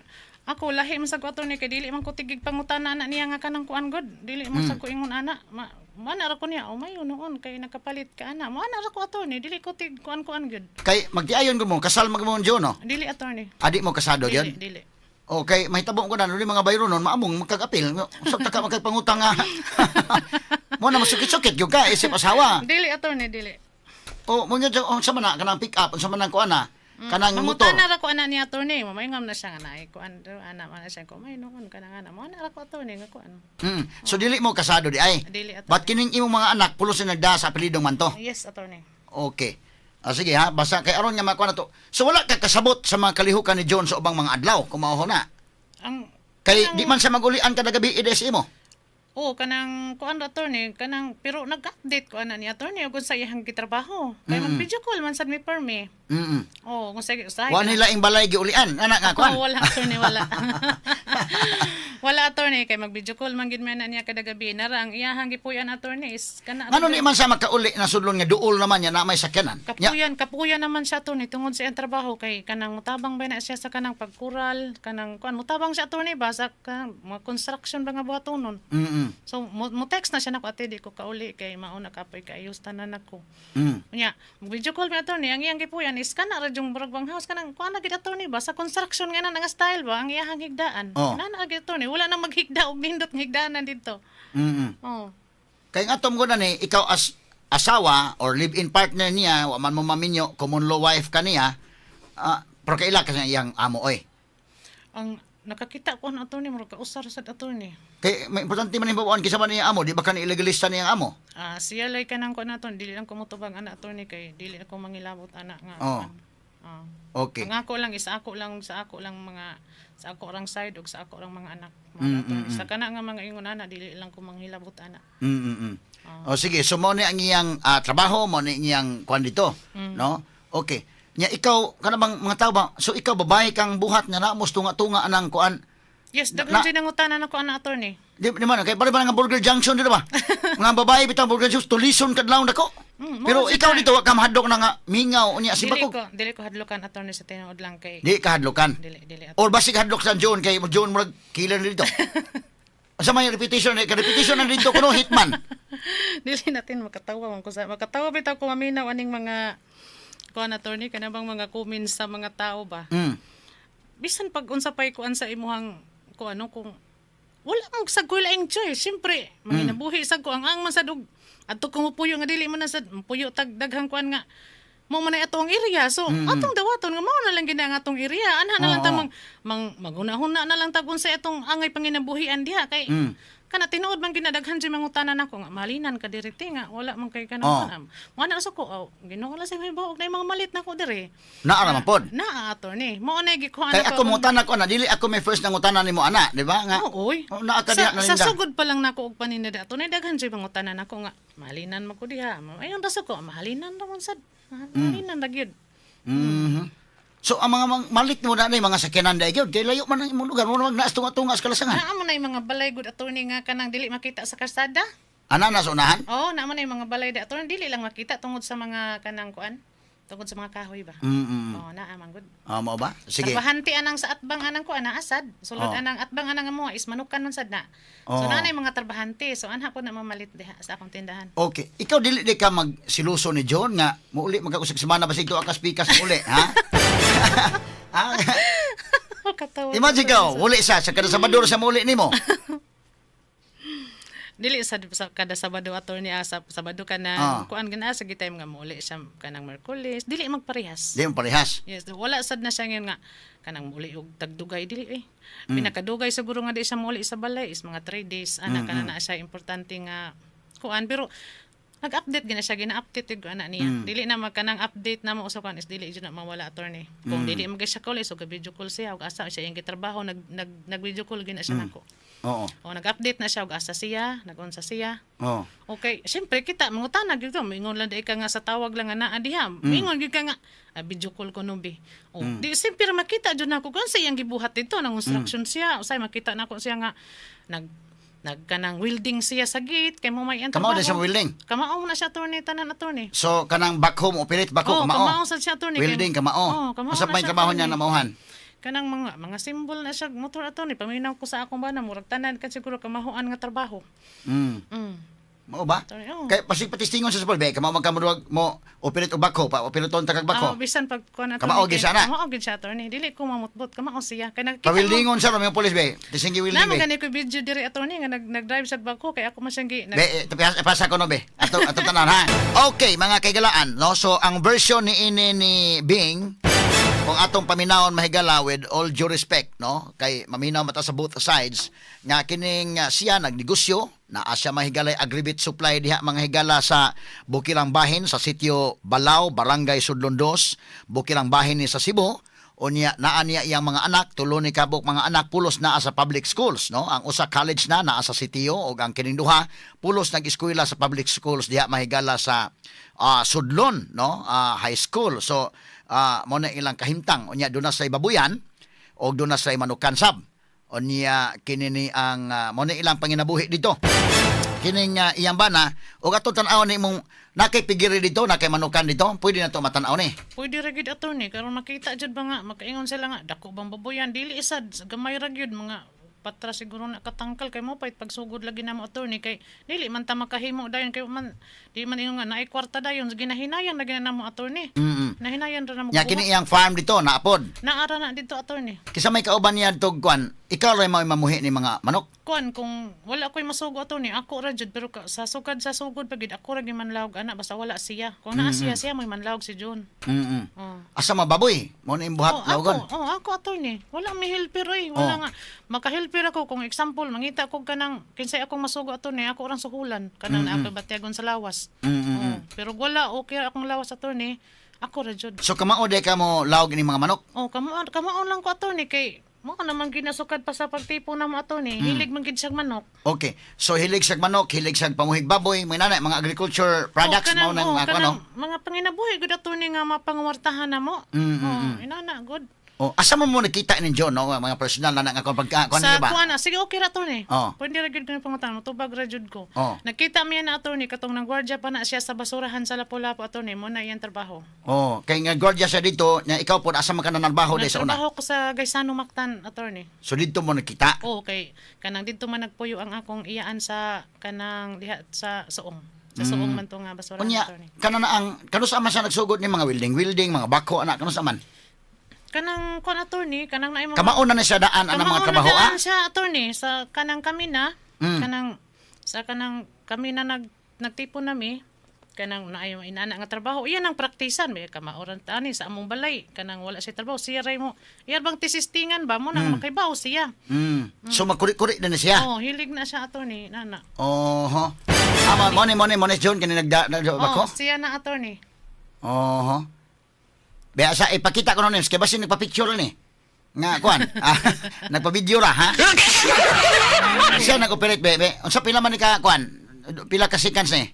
ako lahi man sa ko attorney kay dili man ko tigig pangutana na niya nga kanang kuan god. Dili man sa ko ingon ana. Mana ra ko niya, may noon kay nakapalit ka ana. Mana ra ko attorney, dili ko tig kuan gud. Kay magtiayon gud mo kasal magmo John, no? Dili attorney. Adi mo kasado diyan? Dili. Okay, mahitabo ko na ni mga bayro nun maamong magkagapil. Sa taka magkagpangutang nga. Mo na masukit-sukit gyud ka isip asawa. Dili attorney, dili. O mo nya sa man kanang pick up, sa man ko ana. Kanang motor. Mamutan na ra ko ana ni attorney, mamayngam na siya nga na kuan ana man siya ko may noon kanang ana mo na ra ko attorney nga kuan. So dili mo kasado di ay. Dili attorney. Ba't kining imong mga anak pulos na nagda sa apelidong man to? Yes attorney. Okay. Sige ha, basta kay aron nga makuha na to. So wala ka kasabot sa mga kalihukan ni John sa ubang mga adlaw, kung mao na. Ang Kay di man sa magulian kada gabi IDSI mo. kanang kuan attorney kanang pero nag-update ko ana ni attorney kung sa iyang gitrabaho. Kay mag-video call man sad mi permi. Kung sa Wa nila ing balay giulian, ana nga kuan. Wala attorney wala. Wala attorney kay mag-video call man gid man na niya kada gabi na ra ang iyang gipuyan attorney is kana. Ngano ni man sa makauli na sudlon nga duol naman niya na may sakyanan. Kapuyan naman siya attorney tungod sa iyang trabaho kay kanang mutabang ba na siya sa kanang pagkural, kanang kuan mutabang siya attorney ba sa mga construction ba nga buhatonon. So mo text na siya nako ate di ko kauli kay mauna kapoy kaayos tanan nako. Unya, video call mi attorney ang iyang gipuyan is kana ra jung buragbang house kanang kuan na gid attorney ba sa construction nga na nga style ba ang iyang higdaan. Nana gid attorney wala nang maghigda og nindot ng higdaanan dito. Kay nga tom ko na ni ikaw as asawa or live-in partner niya, wa man mo maminyo, common law wife ka niya, pero kaila ka sa iyang amo oy. Ang nakakita ko na attorney mo kausar sa attorney. Kay may importante man hibawan kisa man niya amo, di ba kan illegalista niyang amo? Siya lay kanang ko naton dili lang ko motubang ana attorney kay dili ako mangilabot ana nga. Okay. Ang ako lang sa ako lang sa ako rang side ug sa ako rang mga anak. Mga attorney. Sa kana nga mga ingon ana dili lang ko manghilabot ana. O sige, so mo ni ang iyang trabaho, mo ni iyang kwan dito, no? Okay. Nya ikaw kanang mga tao ba? So ikaw babae kang buhat nga na mo tunga-tunga anang kuan. Yes, daghan din ang utanan ako ana attorney. Di man kay pare ba nga Burger Junction dito ba? Mga babae bitang Burger Junction tulison kadlaw nako. Pero ikaw dito wa ka mahadlok na nga mingaw unya si bakog. Dili ko hadlokan attorney sa tinuod lang kay. Di ka hadlokan. Dili Or basig hadlok sa John kay John murag killer dito. Asa may repetition na dito kuno hitman. Dili natin makatawa makatawa bitaw ko maminaw aning mga kuan attorney kana bang mga comments sa mga tao ba. Bisan pag unsa pay kuan sa imuhang kung wala mang sagol laing choice. Siyempre, manginabuhi sa ko ang man sa dug. Adto ko mo puyo nga dili man na sa puyo tag daghang kuan nga mo man ay atong area. So, atong dawaton nga mao na lang gina ang atong area. Ana na lang ta magunahuna na lang tagon sa atong angay panginabuhian diha kay kana tinuod man ginadaghan si mangutanan nako nga malinan ka diri nga wala man kay kanang mo na sa ko Ginoo la sa may buok na mga malit nako diri. Naa naman pod. Naa attorney. Mo na gikuha Kay ako mutana ko na dili ako may first nang utanan nimo ana, di ba? Nga. Oy. Naa ka diha na Sa linda. sugod pa lang nako og paninada attorney daghan si mangutanan nako nga malinan man ko diha. Ayon ra sa ko malinan ra man sad. Malinan ra gyud. So ang mga malit mo na mga sakyanan dai gyud kay layo man ang imong lugar mo naas tunga-tunga sa kalasangan. Naa mo na yung mga balay good attorney nga kanang dili makita sa kalsada. Ana na sa unahan? Oo, naa mo na yung mga balay da attorney dili lang makita tungod sa mga kanang kuan. Tungod sa mga kahoy ba? Oo, naa man good. Mao ba? Sige. Trabahanti anang sa atbang anang kuan na asad. Sulod anang atbang anang mo is manukan man sad na. So naa na yung mga trabahanti. So anha po na mamalit diha sa akong tindahan. Okay. Ikaw dili di ka magsiluso ni John nga muuli magkausig semana basig to akas pikas uli, ha? Katawa. Imagine ka, uli sa kada Sabado sa muli nimo. Dili sa kada Sabado attorney asa Sabado ka na kuan gina sa gitay mga muli siya kanang Miyerkules dili magparehas. Di mo parehas. Yes, wala sad na siya ngayon nga kanang muli og tagdugay dili pinakadugay siguro nga di siya muli sa balay is mga 3 days ana kana na siya importante nga kuan pero nag-update gina siya gina-update yung ana niya. Dili na magkanang update na mo usapan is dili jud na mawala attorney. Kung dili mo siya call so video call siya ug asa siya yung gitrabaho nag video call gina siya nako. Oo. O nag-update na siya ug asa siya, nag-unsa siya. Oo. Okay, siyempre kita mangutana gyud to, mingon lang dai ka nga sa tawag lang nga naa diha. Mingon gyud ka nga video call ko no be. O di siyempre makita jud nako kung sa iyang gibuhat dito nang instruction siya, usay makita nako siya nga nagkanang welding siya sa gate kay mo may Kamao din sa welding. Kamao na siya attorney tanan attorney. So kanang back home operate back home kamao sa siya attorney. Welding kamao. Usa pa yung trabaho niya na mauhan. Kanang mga symbol na siya motor attorney paminaw ko sa akong bana murag tanan ka siguro kamahuan nga trabaho. Mao ba? Kay pasig patistingon sa support bay kamao magkamuduag mo operate og back home pa operate tag back home. Bisan pag kuan attorney. Kamao gyud siya na. Kamao gyud siya attorney. Dili ko mamutbot kamao siya kay nakita. Pawildingon sa mga police bay. Tisinggi welding bay. Na magani ko video diri attorney nga nag-drive sa back kay ako masanggi. Be, pasa ko no be. Ato tanan ha. Okay, mga kaigalaan, no. So ang version ni Bing kung atong paminawon mahigala with all due respect, no, kay maminaw mata sa both sides nga kining siya nagnegosyo na asya mahigalay agribit supply diha mga higala sa Bukilang Bahin sa sitio Balao, Barangay Sudlon 2, Bukilang Bahin ni sa Cebu. Unya naa niya iyang mga anak, tulo ni kabuk mga anak pulos naa sa public schools, no. Ang usa college na naa sa sitio ug ang kining duha pulos nag-eskwela sa public schools diha mahigala sa Sudlon, no, high school. So mo na ilang kahimtang unya doon na sa Babuyan o doon na sa Manukan sab unya kini ang mo na ilang panginabuhi dito kining iyang bana o ato tan-aw ni mong nakipigiri dito nakay Manukan dito pwede na to matan-aw ni pwede ra gyud attorney karon makita jud ba nga makaingon sila nga dako bang baboyan dili isad gamay ra gyud mga patra siguro na katangkal kay mo pait pagsugod lagi na mo attorney kay dili man ta makahimo dayon kay man di man ingon nga naay kwarta dayon ginahinayan lagi na mo attorney. Nahinayan ra na mo. Ya kini iyang farm dito naapod. Naara na dito attorney. Kisa may kauban niya tog kwan ikaw ray mamuhi ni mga manok. Kuan kung wala ko'y masugo attorney ako ra jud pero sa sugod pagid ako ra gimanlawg ana basta wala siya. Kung naa siya may manlawg si John. Asa mababoy mo na imbuhat lawgon. Ako attorney. Wala mi helper oy. Wala nga maka-helper ako kung example mangita ko kanang kinsay akong masugo attorney ako rang suhulan kanang ako batyagon sa lawas. Pero wala okay akong lawas attorney. Ako ra jud. So kamao day ka mo lawag ni mga manok. Oh, kamaon lang ko attorney kay mo ka naman ginasukad pa sa pagtipo na mo attorney. Hilig man gid siyang manok. Okay. So hilig sa manok, hilig sa pamuhig baboy, mga nanay, mga agriculture products mao nang mga ano. Mga panginabuhi gud attorney nga mapangwartahan na mo. Inana good. Oh, asa mo nakita ni John no mga personal na nga pagka Sa ba? kuana, sige okay ra attorney. Oh. Pwede ra gid ko pangutan mo tubag ra jud ko. Oh. Nakita mi na attorney katong nang gwardiya pa na siya sa basurahan sa Lapu-Lapu attorney mo na iyang trabaho. Oh, kay nga guardia siya dito, nya ikaw po asa man ka nanarbaho day sa una. Nagtrabaho ko sa Gaisano Mactan attorney. So dito mo nakita. Oh, kay kanang dito man nagpuyo ang akong iyaan sa kanang diha sa suong. Sa suong man to nga basurahan Unya, attorney. kana na ang kanusa man siya nagsugod ni mga welding, mga bako ana kanusa man. Kanang kon attorney, kanang naay mga Kamaon na siya daan ang mga trabaho Kamaon siya attorney sa kanang kami na Mm. kanang kami na nagtipo nami kanang naay inana nga trabaho. Iyan ang praktisan may kamaoran tani sa among balay kanang wala siya trabaho. Siya ray mo. Iyan bang tisistingan ba mo nang makaibaw siya. So magkuri-kuri na siya. Oh, hilig na siya attorney nana. Oho. Ama mo ni John kani bako. Oh, siya na attorney. Oho. Baya sa ipakita ko no names kay basin nagpa-picture ni. Nga kuan. Nagpa-video ra ha. Siya nag-operate bebe. Unsa pila man ni ka kuan? Pila ka seconds ni?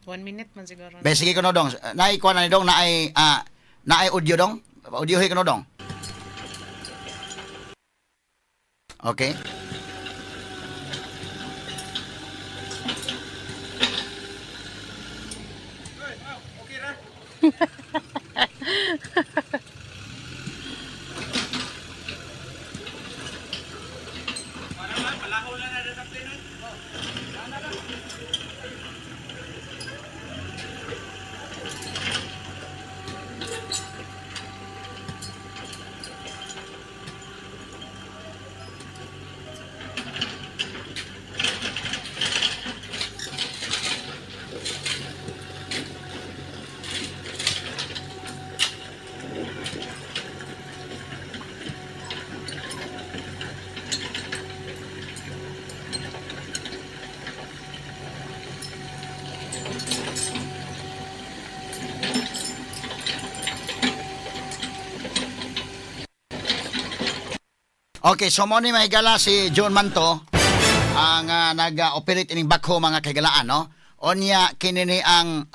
1 minute man siguro. Be sige ko no dong. Naay kuan na ni dong naay audio dong. Audio ko no dong. Okay. Okay, so mo ni mahigala si John Manto ang nag-operate ining bakho mga kahigalaan, no? Onya kinini ang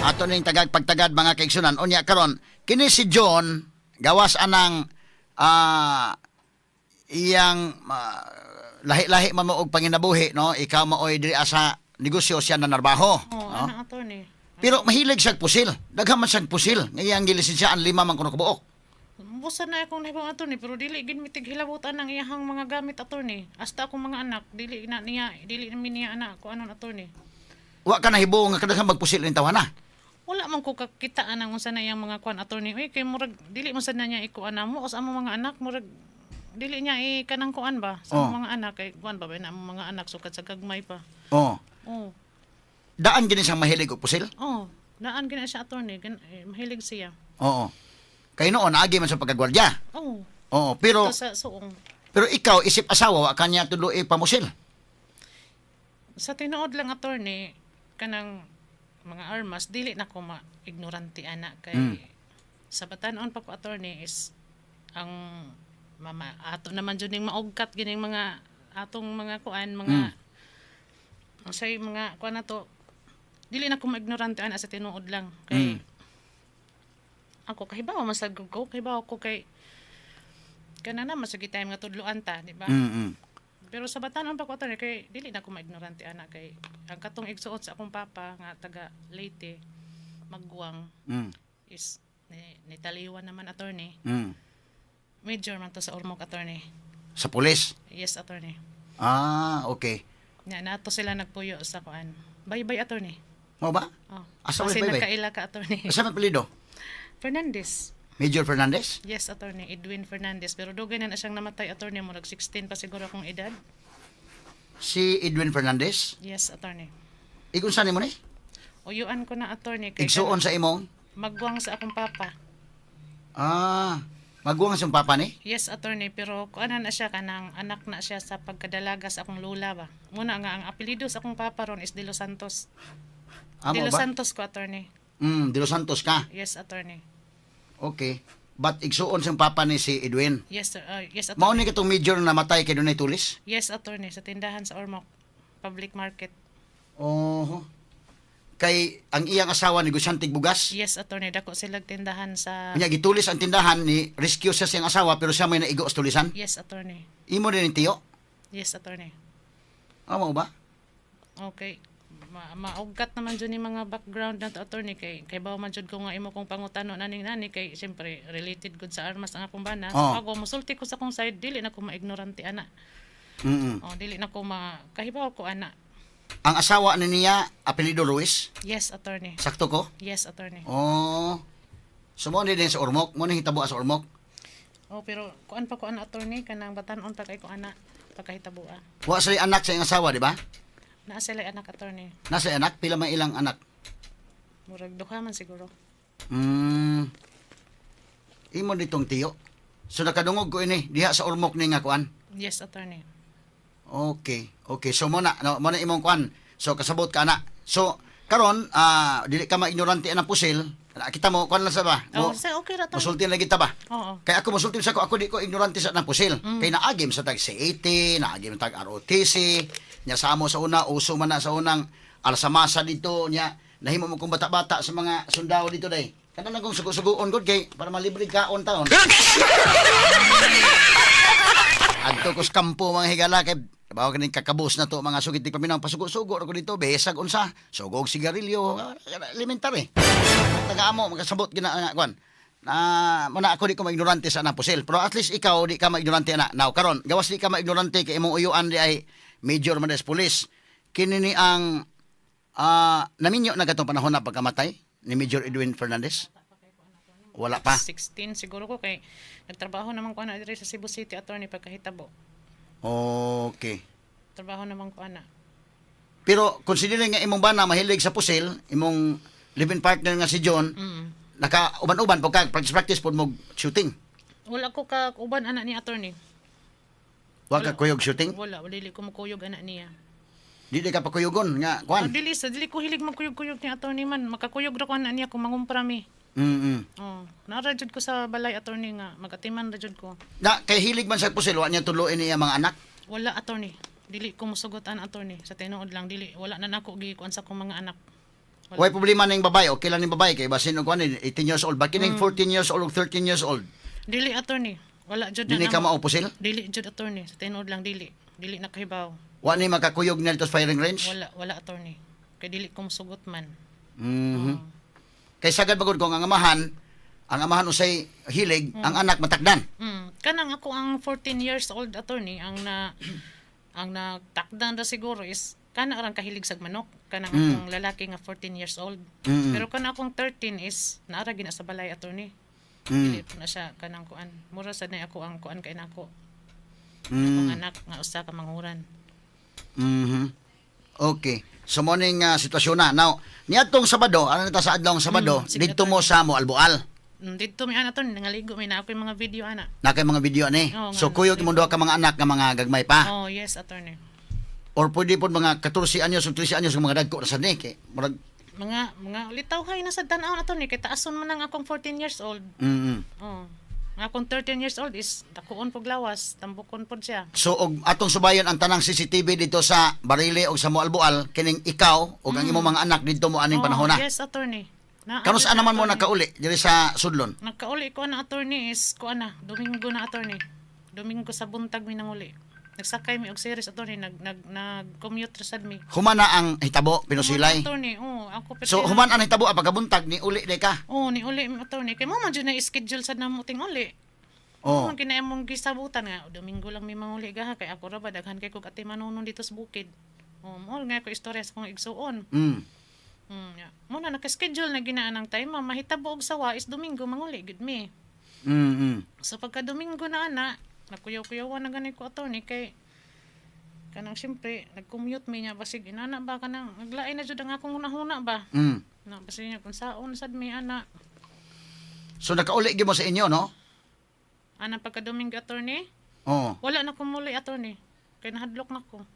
ato ning pagtagad mga kaigsunan. Onya karon kini si John gawas anang iyang lahi-lahi man mo og panginabuhi, no? Ikaw maoy diri sa negosyo siya na narbaho. Oh, No? ana attorney. Pero mahilig siya pusil. Daghan man siya pusil. Ngayang gilisensya ang 5 man kuno kabuok. Busa na akong nahibang attorney pero dili gid mitig hilabutan ang iyahang mga gamit attorney. Hasta akong mga anak dili na niya anak ko anon attorney. Wa ka nahibo nga kadaghan magpusil ning tawana. Wala man ko kakitaan ang unsa na iyang mga kuan attorney. Uy kay murag dili man sad na niya ikuan mo o sa among mga anak murag dili niya kanang kuan ba sa among mga anak kay kuan ba na among mga anak sukat sa gagmay pa. Oh. Oh. Daan gini siyang mahilig og pusil? Oh, daan gina siya attorney, mahilig siya. Oo. Kay noon agi man sa pagkagwardya. Oh. Oo, pero Ito sa suong. pero ikaw isip asawa wa kanya tuloy pamusil. Sa tinuod lang attorney kanang mga armas dili na ko ma-ignorante ana kay sa batanon pa ko attorney is ang mama ato naman jud ning maugkat gining mga atong mga kuan mga say mga kuan na to dili na ko ma-ignorante ana sa tinuod lang kay ako kahibaw masag ko kahibaw ko kay kana na masagi time nga tudloan ta di ba. Pero sa batanon pa ko attorney kay dili na ko maignorante ana kay ang katong igsuot sa akong papa nga taga Leyte Magguang is nitaliwan naman attorney. Major man to sa Ormoc attorney. Sa pulis. Yes attorney. Ah, okay. Nya nato sila nagpuyo sa kuan. Bye-bye attorney. Mo ba? Oh. Asa Kasi bye-bye? nagkaila ka attorney. Asa man apelyido? Fernandez. Major Fernandez? Yes attorney Edwin Fernandez pero dugay na siyang namatay attorney mo 16 pa siguro akong edad. Si Edwin Fernandez? Yes attorney. Igun saan mo ni? Uyuan ko na attorney kay Igsuon sa imong? magguang sa akong papa. Ah, magbuwang sa papa ni? Yes, attorney, pero kuanan na siya kanang anak na siya sa pagkadalaga sa akong lula ba. Muna nga ang apelyido sa akong papa ron is De Los Santos. Amo De Los ba? Santos ko attorney. De Los Santos ka. Yes, attorney. Okay. But igsuon siyang papa ni si Edwin. Yes, sir. Yes, Mao attorney. ni katong major na namatay kay dunay tulis? Yes, attorney. Sa tindahan sa Ormoc. Public market. Oh. Kay ang iyang asawa negosyantig bugas. Yes, attorney. Dako sila tindahan sa... Kanya gitulis ang tindahan ni rescue siya siyang asawa pero siya may naigo sa tulisan. Yes, attorney. Imo din tiyo. Yes, attorney. Amo ba? Okay. Maugkat naman dyan yung mga background na to, attorney. Kay bawa man dyan ko nga imo kong pangutano naning-nani. Kay siyempre, related good sa armas ang akong bana. Oh. Ako, musulti ko sa akong side. Dili na ko ma-ignorante, ana. Dili na ko kahibaw ko, ana. Ang asawa ni niya apelyido Ruiz. Yes, attorney. Sakto ko? Yes, attorney. Oh. So mo din sa Ormoc, mo ni hitabo sa Ormoc. Oh, pero kuan pa ko ana, attorney. Kanang batanon pa kay ko, ana. Pagkahitabua. Wa sa anak sa iyang asawa, di ba? Naa sila anak, attorney. Nasa anak pila may ilang anak. Murag duha man siguro. Imo ditong tiyo. So nakadungog ko ini diha sa Ormoc ni nga kuan. Yes, attorney. Okay. Okay, so mo na imong kuan. So kasabot ka na. So karon dili ka ma-ignorante ang pusil. Kita mo kuan lang sa ba? Oh, say okay ra, attorney. Musulti na kita ba? Oo. Kaya ako musulti sa ako di ko ignorante sa nang pusil. Kay naagim sa tag C80, naagim tag ROTC, nya samo sa una uso man na sa unang alsamasa dito nya nahimo mo kong bata-bata sa mga sundao dito day. Kana lang kong sugo-sugoon gud kay para malibre kaon taon. Adto ko sa kampo mga higala kay bawa kaning kakabos na to mga sugid ti paminang pasugo-sugo ako dito besag unsa sugog sigarilyo elementary. Taga amo magkasabot gina kwan. Muna ako di ko maignorante sa anang pusil. Pero at least ikaw di ka maignorante na. Now karon gawas di ka maignorante kay imong uyuan di ay major man des police. Kini ni ang naminyo na katong panahon na pagkamatay ni Major Edwin Fernandez. Wala pa. 16 siguro ko kay nagtrabaho naman ko ana diri sa Cebu City, attorney, pagkahitabo. Okay. Trabaho naman ko ana. Pero considering nga imong bana mahilig sa pusil, imong live-in partner nga si John, naka-uban-uban pagka practice pod mo shooting. Wala ko ka uban ana ni attorney. Wa ka kuyog shooting? Wala, dili ko makuyog ana niya. Dili ka pa kuyogon nga kwan. Dili ko hilig magkuyog-kuyog ni attorney man. Makakuyog ra ko ana niya kung mangumpra mi. Oh, nara jud ko sa balay, attorney, nga magatiman ra jud ko. Na kay hilig man sa pusil wa niya tuloy niya mga anak. Wala, attorney. Dili ko musugot ana, attorney. Sa tinuod lang dili wala na nako gikuan sa kong mga anak. Way problema ning babae, okay lang ning babae kay basin og kwan 18 years old, ba kining 14 years old ug 13 years old. Dili, attorney. Wala jud na. Dili ka mao pusil? Dili jud, attorney. Sa tinuod lang dili. Dili na kahibaw. Wa ni makakuyog na dito sa firing range? Wala, attorney. Kay dili ko musugot man. Kay sagad bagod ko ang amahan usay hilig, ang anak matakdan. Kanang ako ang 14 years old, attorney, ang nagtakdan ra siguro is kana orang kahilig sa manok. Kanang akong lalaki nga 14 years old. Pero kana akong 13 is naara gina sa balay, attorney. Dili po na siya kanang kuan. Mura sad na ako ang kuan kay nako. Akong anak nga usa ka manguran. Okay. So morning sitwasyon na. Now, niadtong Sabado, ano nata sa adlong Sabado, sige, didto mo sa Moalboal. Dito may ana, attorney, nangaligo may na ako yung mga video ana. Na kay mga video ni. Oo, So nga, kuyog imong duha ka mga anak nga mga gagmay pa. Oh, yes, attorney. Or pwede po mga 14 anyos ug 13 anyos nga mga dagko na sad ni kay murag Mga litaw hay na sa tan-aw, attorney, kay taason man ang akong 14 years old. Oh. Ang akong 13 years old is dakuon pog lawas, tambukon pod siya. So og atong subayon ang tanang CCTV dito sa Barile o sa Moalboal kining ikaw ug ang imong mga anak dito mo aning panahon na. Yes, attorney. Karon saan naman mo nakauli diri sa Sudlon? Nakauli ko na, attorney, is ko na Domingo na, attorney. Domingo sa buntag mi nanguli. Nagsakay mi og series, attorney, nag-commute ra sad mi. Humana ang hitabo pinusilay. Attorney, ako So human ang hitabo pagkabuntag ni uli day ka. ni uli mi, attorney. Kay mo man jud na schedule sad namo ting uli. Oh. Mo kinay mong gisabutan nga Domingo lang mi manguli gaha kay ako ra ba daghan kay kog ati manunon dito sa bukid. Mo nga ko istorya sa kong igsuon. Yeah. Mo na naka-schedule na ginaan ang time, mahitabo og sawa is Domingo manguli gud mi. So pagka Domingo na ana, nakuyaw-kuyawan na gani ko, attorney, kay kanang siyempre nag-commute mi nya basig inana ba kanang naglain na jud ang akong hunahuna ba. Na basig niya kung saon sad mi ana. So nakauli gyud mo sa inyo, no? Ana pagka Domingo, attorney? Oh. Wala na ko muli, attorney. Kay nahadlok na ko.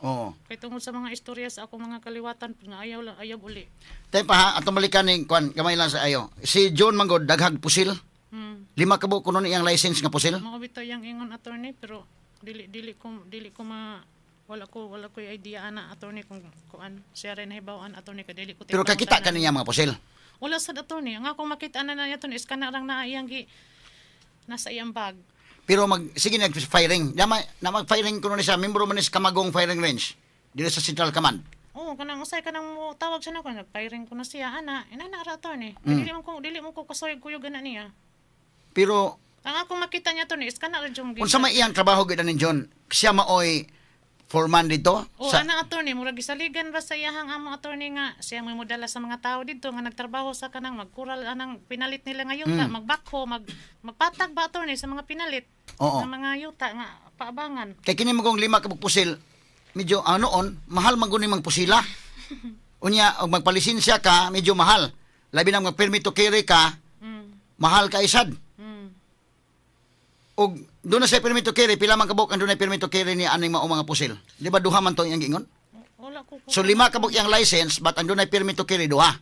Oo. Kay tungod sa mga istorya sa akong mga kaliwatan nga ayaw uli. Tay pa ha, atong balikan ni kuan gamay lang sa ayo. Si John Manggod daghag pusil. 5 ka kuno ni iyang license nga pusil. Mao bitaw yang ingon attorney pero dili ko wala ko idea ana attorney kung kuan siya rin hibaw-an attorney ka dili ko Pero kakita ka niya mga pusil. wala sad attorney nga akong makita na niya to is kana rang na iyang nasa iyang bag. Pero sige nag-firing. Na mag-firing kuno ni siya, membro man ni sa Kamagong Firing Range. Dito sa Central Command. Oo, kanang usay kanang mo tawag siya nako nag-firing ko na siya ana inana ra attorney. Dili mo ko kasoy kuyo gana niya. Pero Ang akong makita niya to ni is kana ra jung kung sa may iyang trabaho gid ni John, siya maoy foreman dito O sa ana attorney murag gisaligan ra sa iyahang amo attorney nga siya may modala sa mga tao dito nga nagtrabaho sa kanang magkural anang pinalit nila nga yuta, magbakho, magpatag ba attorney sa mga pinalit Oo. sa mga yuta nga paabangan. kay kini magong 5 ka pusil, medyo noon mahal man guni mang pusila. Unya og magpalisensya ka, medyo mahal. Labi na mag-permit to carry ka, mahal ka isad. Og doon na sa permit to carry, pila man kabuk ang doon na permit to carry ni aning mao mga pusil. Di ba duha man to iyang gingon? Wala ko So 5 kabuk iyang license, but ang doon na permit to carry duha.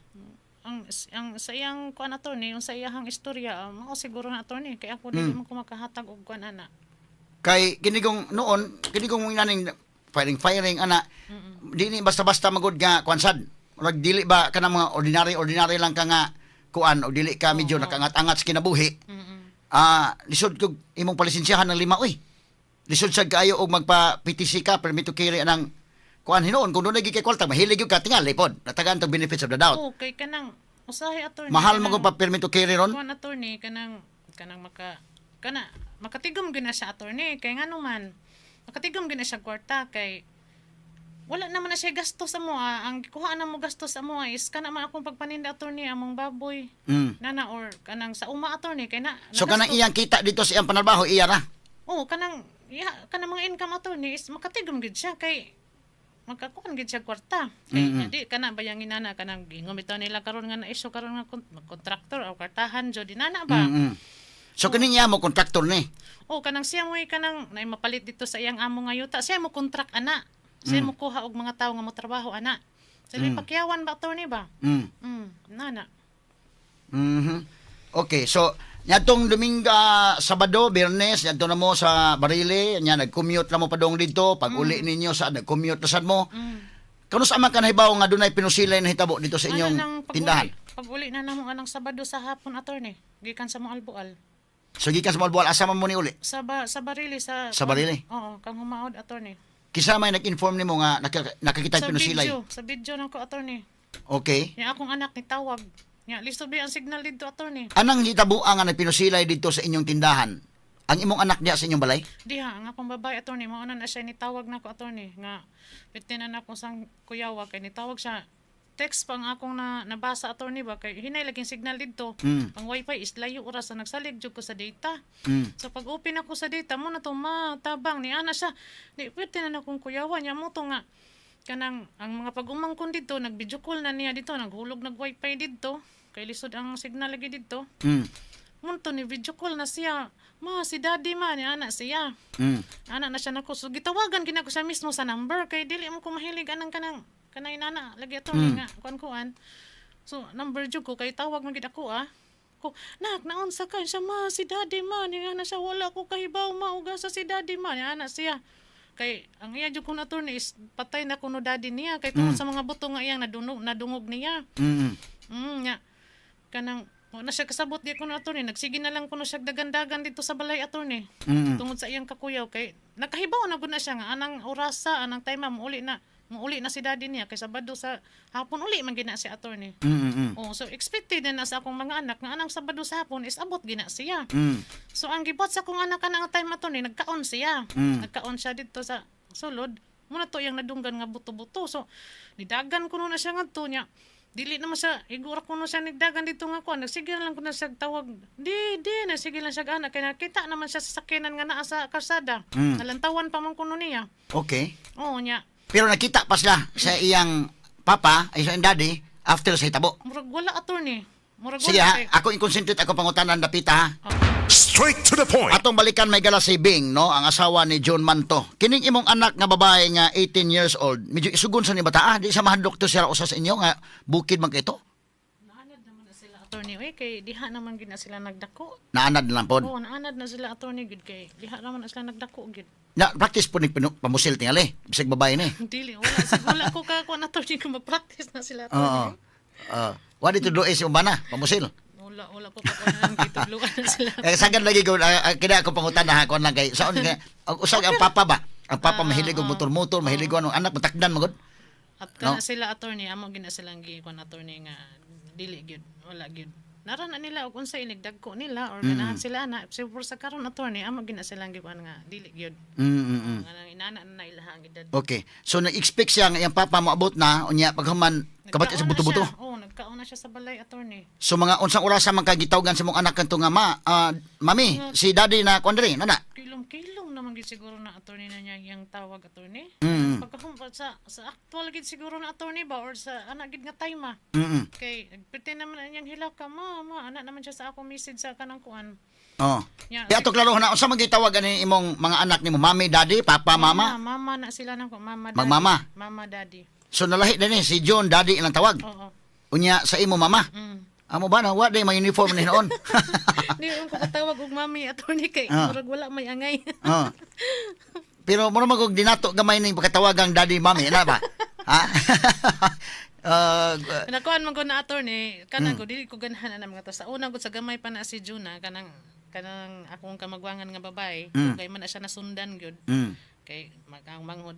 ang sa iyang kuan attorney, yung sa iyang istorya, mao siguro na attorney kay ako dili man ko makahatag og kuan ana. Kay kinigong noon, kinigong inaning firing ana, di ni basta-basta magud nga kwansad. Murag dili ba kanang mga ordinary lang ka nga kuan o dili ka medyo nakangat-angat sa kinabuhi. Lisod kog imong palisensyahan ng 5 oy. Lisod sad kaayo og magpa-PTC ka permit to carry anang kuan hinoon kung doon kay kwarta mahilig yung ka tingali pod. Natagaan to benefits of the doubt. Okay kanang usahay attorney. Mahal kanang- mo pa permit to carry ron. Kuan attorney kanang makatigom gina siya attorney kay ngano man makatigom gina siya kwarta kay wala naman na siya gasto sa moa ang kuha na mo gasto sa moa is kana man akong pagpaninda attorney among baboy nana or kanang sa uma attorney kay na So kanang nagasto- iyang kita dito sa iyang panarbaho iya ra. kanang kanang mga income attorney is makatigom gid siya kay makakuan gid siya kwarta kay di kana bayangin nana kanang gingom bitaw nila karon nga na issue karon nga contractor o kwartahan jud nana ba. So kini niya mo contractor ni. Kanang siya mo kanang nay mapalit dito sa iyang amo nga yuta. Siya mo contract ana. Siya mo kuha og mga tawo nga mo trabaho ana. Sila pakyawan ba attorney ba? Nana. Okay, so nyatong Sabado, Biyernes, nyato na mo sa Barile, nya nag-commute na mo padong dito, pag uli ninyo sa nag-commute na sad mo. Kano sa man ka nahibaw nga dunay pinusilay na hitabo dito sa inyong tindahan? Pag-uli na namo anang Sabado sa hapon attorney. Gikan sa mga albual. So gikan sa Malbual asa man mo ni uli? Sa Barili sa Barile? Oo, kang humaod attorney. Kisa may nag-inform nimo nga nakakita Sa pinusilay. video nako attorney. Okay. Nya akong anak ni tawag. Nya lisod ba ang signal dito attorney? Anang hitabuan nga nagpinusilay dito sa inyong tindahan? Ang imong anak diya sa inyong balay? Diha, ang akong babae attorney, mao na siya nitawag nako attorney nga pitinan ako sang kuyawa kay nitawag siya. Text pang akong nabasa attorney ba kay hinay laging signal dito. Ang wifi is layo oras na nagsalig jud ko sa data. So pag open ako sa data mo na to matabang ni ana siya. Di pwede na akong kuyawa niya mo to nga kanang ang mga pag-umangkon dito nag-video call na niya dito naghulog nag wifi dito kay lisod ang signal lagi dito. Munto ni video call na siya. Ma, si daddy man, ni anak siya. Anak na siya nako. So, gitawagan kinako siya mismo sa number. Kay dili mo ko mahilig anang kanay nana. Lagi ito nga, kuan. So, number jud ko. Kay tawag magid ako Ko, nak, naunsa ka siya, ma, si daddy man. Ni anak siya, wala ko kahibaw, mauga sa si daddy man. Ni anak siya. Kay, ang iya jud ko na to is patay na kuno daddy niya. Kay tungod sa mga buto nga iyang nadungog niya. Nya. Kanang na siya kasabot di ko na attorney nagsige na lang kuno siya dagan-dagan dito sa balay attorney tungod sa iyang kakuyaw kay nakahibaw na gud na siya nga anang orasa anang time muuli na si daddy niya kay Sabado sa hapon uli man gina si attorney. So expected na sa akong mga anak nga anang Sabado sa hapon is abot gina siya. So ang gibot sa akong anak kanang time attorney nagkaon siya. Nagkaon siya dito sa sulod muna to yang nadunggan nga buto-buto. So nidagan kuno na siya ngadto niya. Dili naman siya, igura ko na siya nagdagan dito nga ko. Nagsige lang ko na siya tawag. Nagsige lang siya anak. Kaya nakita naman siya sa sakinan nga naa sa karsada. Nalantawan pa man kuno niya. Okay. Oo niya. Pero nakita pa sila sa iyang papa, ay sa iyang daddy, after sa hitabo. Murag wala attorney. Murag wala. Sige ha, kay- ako i-concentrate ako pangutanan dapita ha. Oo. Straight to the point. Atong balikan may gala si Bing, no, ang asawa ni John Manto. Kining imong anak nga babae nga 18 years old, medyo isugon sa ni bata, di sa mahadlok to siya usa sa inyo nga bukid man kay ito. Naanad naman na sila attorney. Uy, kay diha naman gid na sila nagdako. Naanad na lang pod. Oo, naanad na sila attorney gid kay diha naman na sila nagdako gid. Na practice po ni pamusil tingali, bisag babae ni. Dili wala ko ka kuan attorney kung mag-practice na sila Oo. attorney. Wa dito do is umana, pamusil. Wala ko pa kuan gid tuluan na sila. Kaya sagad lagi ko kina ko pangutan na kon lang kay saon kay usag ang papa ba? Ang papa mahilig og motor-motor, mahilig og anong anak matakdan mo gud. At kana sila attorney, amo gina silang kuan attorney nga dili gyud, wala gyud. Naran na nila og unsay nagdagko nila or ganahan sila na siguro sa karon attorney, amo gina silang kuan nga dili gyud. Nga nang inana na ilahang edad. Okay. So nag-expect siya nga iyang papa moabot na unya paghuman kabati sa buto-buto. Oo, nagkaon na siya sa balay attorney. So mga unsang oras man kay gitawgan sa mong anak kanto nga mami, si daddy na kuan diri, nana. Kilom naman gid siguro na attorney na niya yang tawag attorney. Pagkahumpa sa actual gid siguro na attorney ba or sa anak gid nga time. Kay nagpretend naman na niyang hilaka, mama, anak naman siya sa akong message sa kanang kuan. Oh. Yeah, Di ato klaro na unsa man gitawag ani imong mga anak nimo, mami, daddy, papa, mama. Mama na sila nang mama daddy. Magmama? Mama daddy. So nalahi din si John daddy ilang tawag. Oo. Unya sa imo mama. Amo ba na wa day may uniform ni noon. Di ko katawag og mami attorney kay murag wala may angay. Oh. Pero mo naman kung dinato gamay ning pagkatawagang daddy mami na ba? Ha? Nakuan man ko na attorney, kanang ko dili ko ganahan na mga to. Sa unang ko sa gamay pa na si Juna kanang akong kamagwangan nga babae, kay man na siya nasundan gyud. Kay ang manghod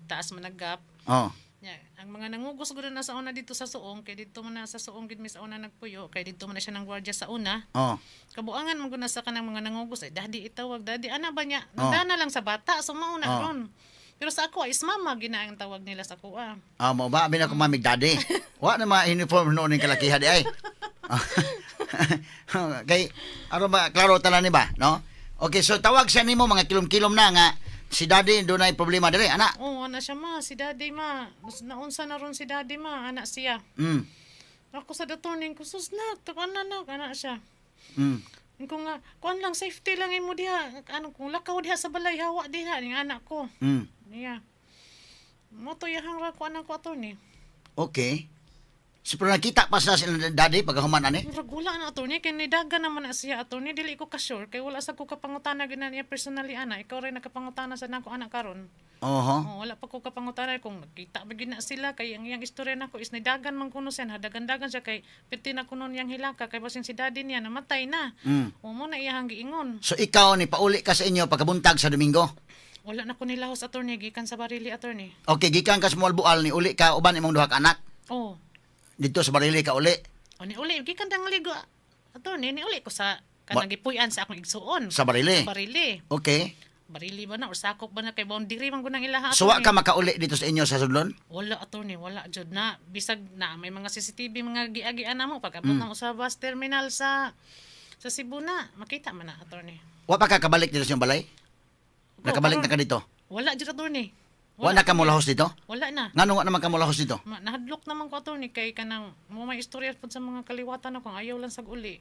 taas man naggap. Oh. Yeah, ang mga nangugos gud na sa una dito sa suong, kay dito man na sa suong gid mis una nagpuyo, kay dito man na siya nang gwardiya sa una. Oh. Kabuangan man gud na sa kanang mga nangugos, ay daddy itawag daddy ana ba niya? Nagdana lang sa bata, so mauna ron. Pero sa ako is mama gina ang tawag nila sa kuha. Mo ba abi na ko mamig daddy. Wa na ma uniform noon ning kalakihan di ay. Kay aron ba klaro tanan ni ba, no? Okay, so tawag siya nimo mga kilom-kilom na nga si daddy do na problema diri, ana. Oo, ana siya ma, si daddy ma. Naunsa na ron si daddy ma, ana siya. Ako sa datorning ko, sus na, takan na, ana siya. Kung nga, kuan lang, safety lang mo diha. Ano, kung lakaw diha sa balay, hawa diha, yung anak ko. Yeah. Moto yahang ra kuan ako attorney. Okay. So, pero nakita pa sa sila daddy pagkahuman ani? Murag wala na attorney, kay nidaga naman na siya attorney, dili ko ka-sure, kay wala sa ko kapangutana gina niya personally ana, ikaw rin nakapangutana sa nako anak karon. Oho. Wala pa ko kapangutana kung nakita ba gina sila kay ang iyang istorya nako is nidagan man kuno siya, hadagan-dagan siya kay piti na kuno niyang hilaka kay basin si daddy niya namatay na. Mo na iyang giingon. So ikaw ni pauli ka sa inyo pagkabuntag sa Domingo? Wala na ko nilahos attorney gikan sa Barili attorney. Okay, gikan ka sa Mualbual ni uli ka uban imong duha ka anak. Oh. Dito sa Barili ka uli. O ni uli gikan dang ligo attorney ni uli ko sa kanang gipuy-an sa akong igsuon. Sa Barili. Sa Barili. Okay. Barili ba na or sakop ba na kay boundary man gunang ilaha So wa ka makauli dito sa inyo sa Sudlon? Wala attorney, wala jud na bisag na may mga CCTV mga giagian na mo pag abot na mo sa bus terminal sa Cebu na makita man na attorney. Wa pa ka kabalik dito sa inyong balay? Nakabalik na ka dito? Wala jud attorney. Wa na ka mulahos dito? Wala na. Ngano nga naman ka mulahos dito? Nahadlok naman ko attorney kay kanang mo may istorya pud sa mga kaliwatan ako ayaw lang sag uli.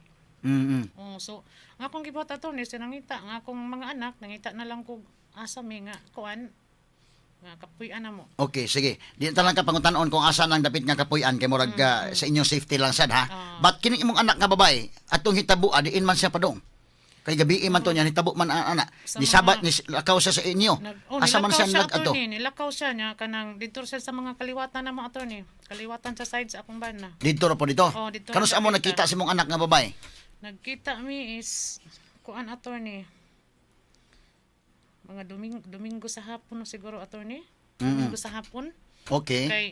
So ang akong gibuhat attorney sinangita ang akong mga anak nangita na lang ko asa mi nga kuan nga kapuy-an na mo. Okay, sige. Di ta lang ka pangutan-on kung asa nang dapit nga kapuy-an kay murag sa inyong safety lang sad ha. But kining imong anak nga babae atong hitabo diin man siya padong. Kay gabi man to niya hitabo man ana. Di sabat ni lakaw siya sa inyo. Asa man siya nag-adto? Nilakaw siya niya kanang dito siya sa mga kaliwatan na mo attorney. Kaliwatan sa side sa akong bana. Dito ra po dito. Dito Kanus amo nakita si mong anak nga babae? Nagkita mi is kuan attorney. Mga Domingo sa hapon siguro attorney. Domingo sa hapon. Okay. Kay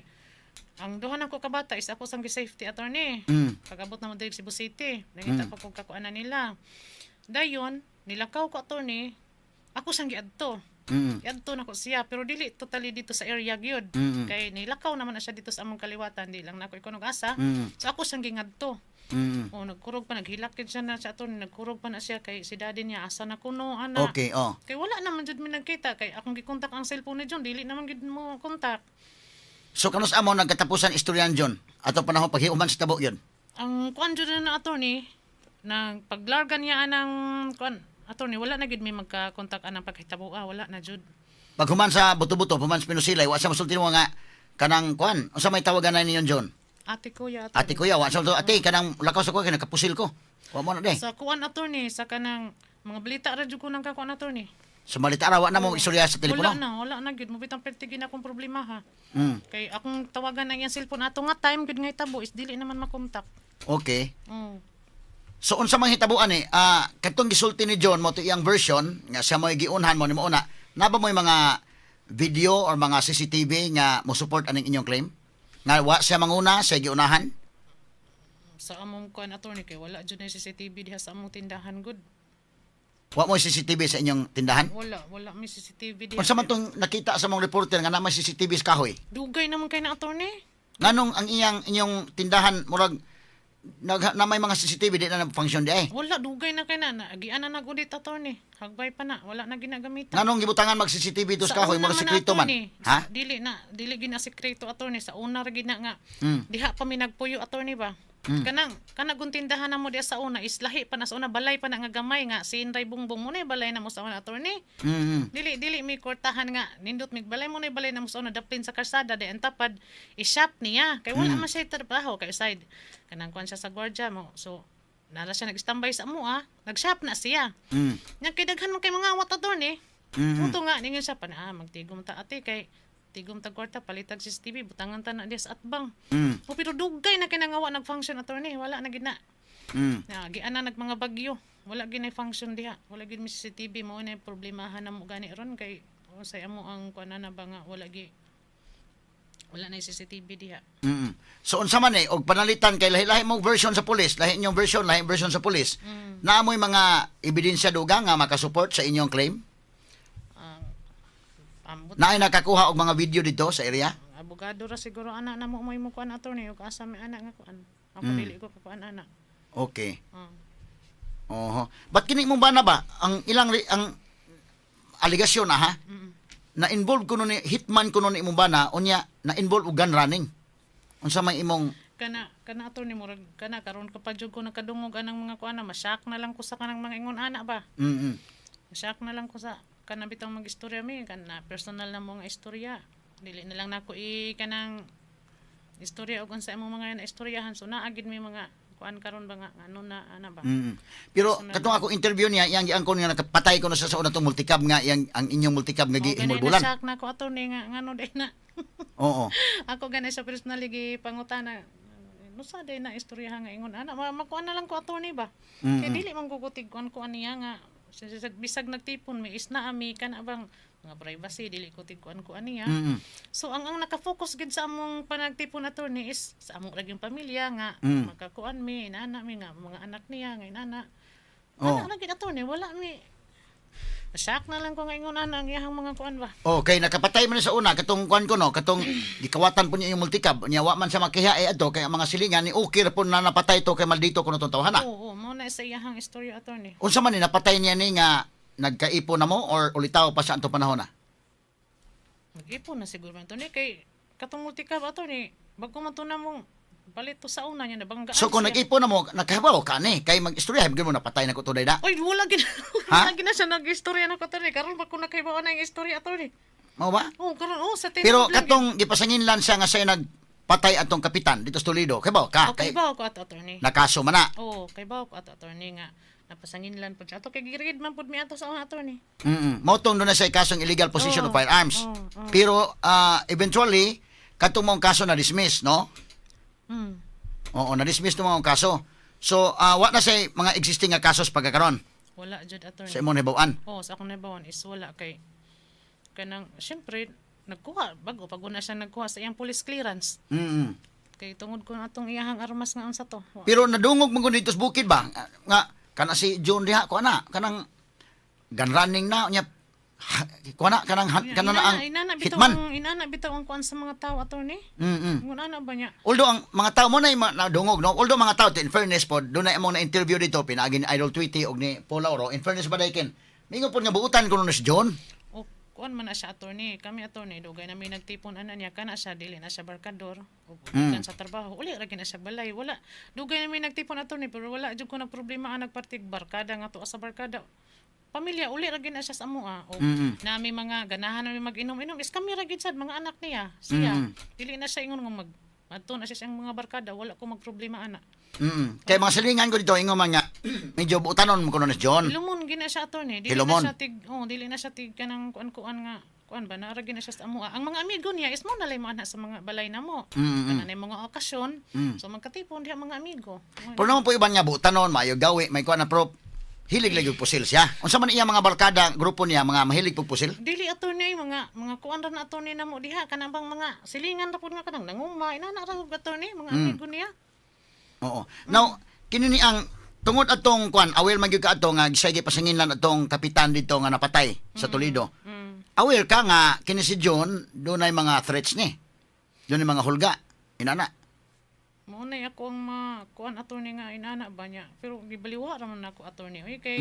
ang duha nako kabata is ako sang safety attorney. Pag-abot na mo diri Cebu City, nangita pa kog kakuan na nila. Dayon, nilakaw ko attorney. Ako sang giadto. Giadto nako siya pero dili totally dito sa area gyud. Kay nilakaw naman na siya dito sa among kaliwatan, di lang nako ikonog asa. So ako sang gingadto. Nagkurog pa, naghilakid siya na sa ato, nagkurog pa na siya kay si daddy niya, asa na kuno, ana. Okay, Kay wala naman jud mi nagkita, kay akong gikontak ang cellphone ni John, dili naman gid mo kontak. So kanus amo nagkatapusan istoryan John? Ato panahon paghiuman sa tabo yun? Ang kuan jud na attorney, nang paglarga niya anang kuan attorney wala na gid may magka-contact anang pagkahitabo wala na jud. Pag human sa buto-buto, human sa Pinusilay, wa sa masulti mo nga kanang kuan. Unsa may tawagan na ninyo John? Ate kuya Ate kuya, wa sa ate kanang lakaw sa ko kay nakapusil ko. Wa mo na de. sa kuan attorney sa kanang mga balita ra jud ko nang kakuan attorney. Sa malita ra wa na mo istorya sa telepono. Wala na gid mo bitang pertigin akong problema ha. Mm. Kay akong tawagan na iyang cellphone ato nga time gud nga hitabo is dili naman makontak. Okay. Mm. So unsa man hitabuan katong gisulti ni John mo to iyang version nga siya mo giunhan mo nimo una. Naba mo mga video or mga CCTV nga mo support aning inyong claim? Nga wa siya manguna, siya giunahan? Sa among kuan attorney kay wala jud na CCTV diha sa among tindahan gud. Wa mo CCTV sa inyong tindahan? Wala may CCTV diha. Unsa man tong nakita sa mga reporter nga na may CCTV sa kahoy? Dugay naman kay na attorney. Nganong ang inyong tindahan murag na may mga CCTV di na function di ay? Wala dugay na kay na agian na nagudit attorney. Hagbay pa na wala na ginagamitan. Nganong gibutangan mag CCTV dos Sa kahoy una murag man, sekreto man? attorney. Ha? Dili gina sekreto attorney sa una ra gina nga. Mm. Diha pa mi nagpuyo attorney ba? Kanang gun tindahan na mo diha sa una is lahi pa na sa una balay pa na nga gamay nga si Inday Bungbong mo na balay na mo sa una attorney. Mm. Dili mi kortahan nga nindot mig balay mo na balay na mo sa una dapin sa kalsada di antapad i-shop niya kay wala man siya trabaho kay side kanang kuan siya sa gwardiya mo. So nala siya nag-standby sa amo nag-shop na siya. Mm. Nya kay daghan man kay mga awat attorney. Mm. Puto nga ningon siya pa na magtigom ta ate kay tigom ta kwarta palitag CCTV butangan ta na diya sa atbang. Mm. O pero dugay na kinangawa nag-function attorney wala na gid na. Mm. Gian na nagmanga bagyo. Wala gid na function diha. Wala gid mi CCTV mo na problemahan na mo gani ron kay say amo ang kuan na ba nga wala na CCTV diha. Mm. So unsa man og panalitan kay lahi-lahi mong version sa pulis, lahi inyong version, lahi version sa pulis. Naamoy mga ebidensya duga nga makasupport sa inyong claim? Ambot Naay nakakuha og mga video dito sa area? abogado ra siguro ana na mo mo kuan attorney ug asa may anak nga kuan. Ako dili ko kuan anak. Okay. Oho. Ba't kini mong bana ba? Ang ang aligasyon na ha? Na-involve kuno ni hitman kuno ni imong bana unya na-involve og gun running. Unsa may imong Kana attorney mo kana karon kapag jud ko nakadungog anang mga kuan na masyak na lang ko sa kanang mga ingon ana ba. Masyak na lang ko sa kana bitang mag-istorya mi kana personal na mo nga istorya. Dili na lang nako kanang istorya og unsa imong mga istoryahan so naagid mi mga kuan karon ba nga ano na ana ba. Pero katong ako interview niya, iyang giangkon nga nakapatay ko na sa una tong multicab nga iyang ang inyong multicab nga gihimulbulan. Nasyak na ko attorney nga ngano day na. Oo. Ako gani sa personally gi pangutana. No sa day na istoryahan nga ingon ana makuan na lang ko attorney ba. Kay dili man gugutig kuan ko aniya nga bisag nagtipon may isna ami kana bang mga privacy dili ko tigkuan ko aniya. So ang naka-focus gid sa among panagtipon attorney is sa among laging pamilya nga makakuan mi inana mi nga mga anak niya nga inana. Ana gid attorney wala mi. Shock na lang ko nga ingon ana ang iyang mga kuan ba. Okay, nakapatay man sa una katong kuan ko no, katong gikawatan po niya yung multicab. Nya wa man sa makiha ato kay ang mga silingan ni okay ra po na napatay to kay maldito kuno tong tawhana. Oo, mo na sa iyang istorya attorney. Unsa man ni napatay niya ni nga nagkaipo na mo or ulitaw pa sa anto panahon na? Nag-ipon na siguro man attorney kay katong multicab attorney bago man to na mong palito sa una niya nabanggaan. So kung siya. nag-ipo na mo, nakahabaw ka ni kay mag-istorya higit mo napatay na ko to na. Oy, wala gina. Ha? Wala gina siya nag-istorya na ko attorney. Karon ba ko nakahibaw na yung istorya attorney? Mao ba? Oh, karon sa Pero katong gipasangin lang siya nga siya nagpatay atong kapitan dito sa Toledo. Kay ba ka? okay ba ko ato attorney? Nakaso man na. Oo, kay ba ko ato attorney nga napasangin lang pud siya. Ato kay girid man pud mi ato sa una attorney. Mao tong doon na siya kasong illegal possession of Oo, firearms. oo. Pero eventually katong mong kaso na dismiss, no? Oo, na-dismiss ng mga kaso. So, wa na say mga existing nga kasos pagkakaron Wala jud attorney. sa imong hibaw-an. Oo, sa akong nabawon is wala kay kanang syempre nagkuha bago pag una siya nagkuha sa iyang police clearance. Kay tungod ko atong iyahang armas nga unsa to. Pero nadungog mo dito sa bukid ba? Nga kana si John diha ko ana kanang gun running na nya kuana kanang kana na ang hitman. Inana bitaw ang kuan sa mga tao attorney. Ngun ana ba niya? Although ang mga tao mo na nadungog no. Although mga tao in fairness pod do na imong na interview dito pinaagi ni Idol Tweety og ni Paul Lauro. In fairness ba dayken? Mingo pod nga buutan kuno ni si John. kuan man na siya attorney, kami attorney dugay na may nagtipon ana niya kana siya dili na siya barkador ug kan sa trabaho uli ra gyud na siya balay wala dugay na may nagtipon attorney pero wala jud ko na problema ang nagpartig barkada nga to sa barkada pamilya uli ra gyud na siya sa amoa o nami mga ganahan na mag-inom-inom is kami ra gyud sad mga anak niya siya dili na siya ingon nga mag adto na siya siyang mga barkada wala ko magproblema ana. Kay mga silingan ko dito ingon mga medyo butanon mo kuno ni John. Hilumon gina siya attorney. Dili Hilumon. na siya dili na siya tig kanang kuan nga kuan ba naara gina siya sa amo. Ang mga amigo niya is mo na lay ana sa mga balay namo. Kanang mga okasyon. So magkatipon diha mga amigo. Pero naman po iban nga butanon, maayo gawi, may kuan na prop. Hilig lagi pusil siya. Unsa man iya mga barkada grupo niya mga mahilig pug pusil? Dili attorney mga kuan ra na attorney namo diha kanang bang mga silingan ra pud nga kanang nanguma ina na ra attorney mga amigo niya. Oo. Now, kini ni ang tungod atong kuan, aware man gyud ka ato nga gisaygi pasanginlan atong kapitan dito nga napatay sa Toledo. Aware ka nga kini si John dunay mga threats ni. Dunay mga hulga. Inana. Mo na ako ang kuan attorney nga inana ba niya. Pero gibaliwa ra man ako attorney. Oy kay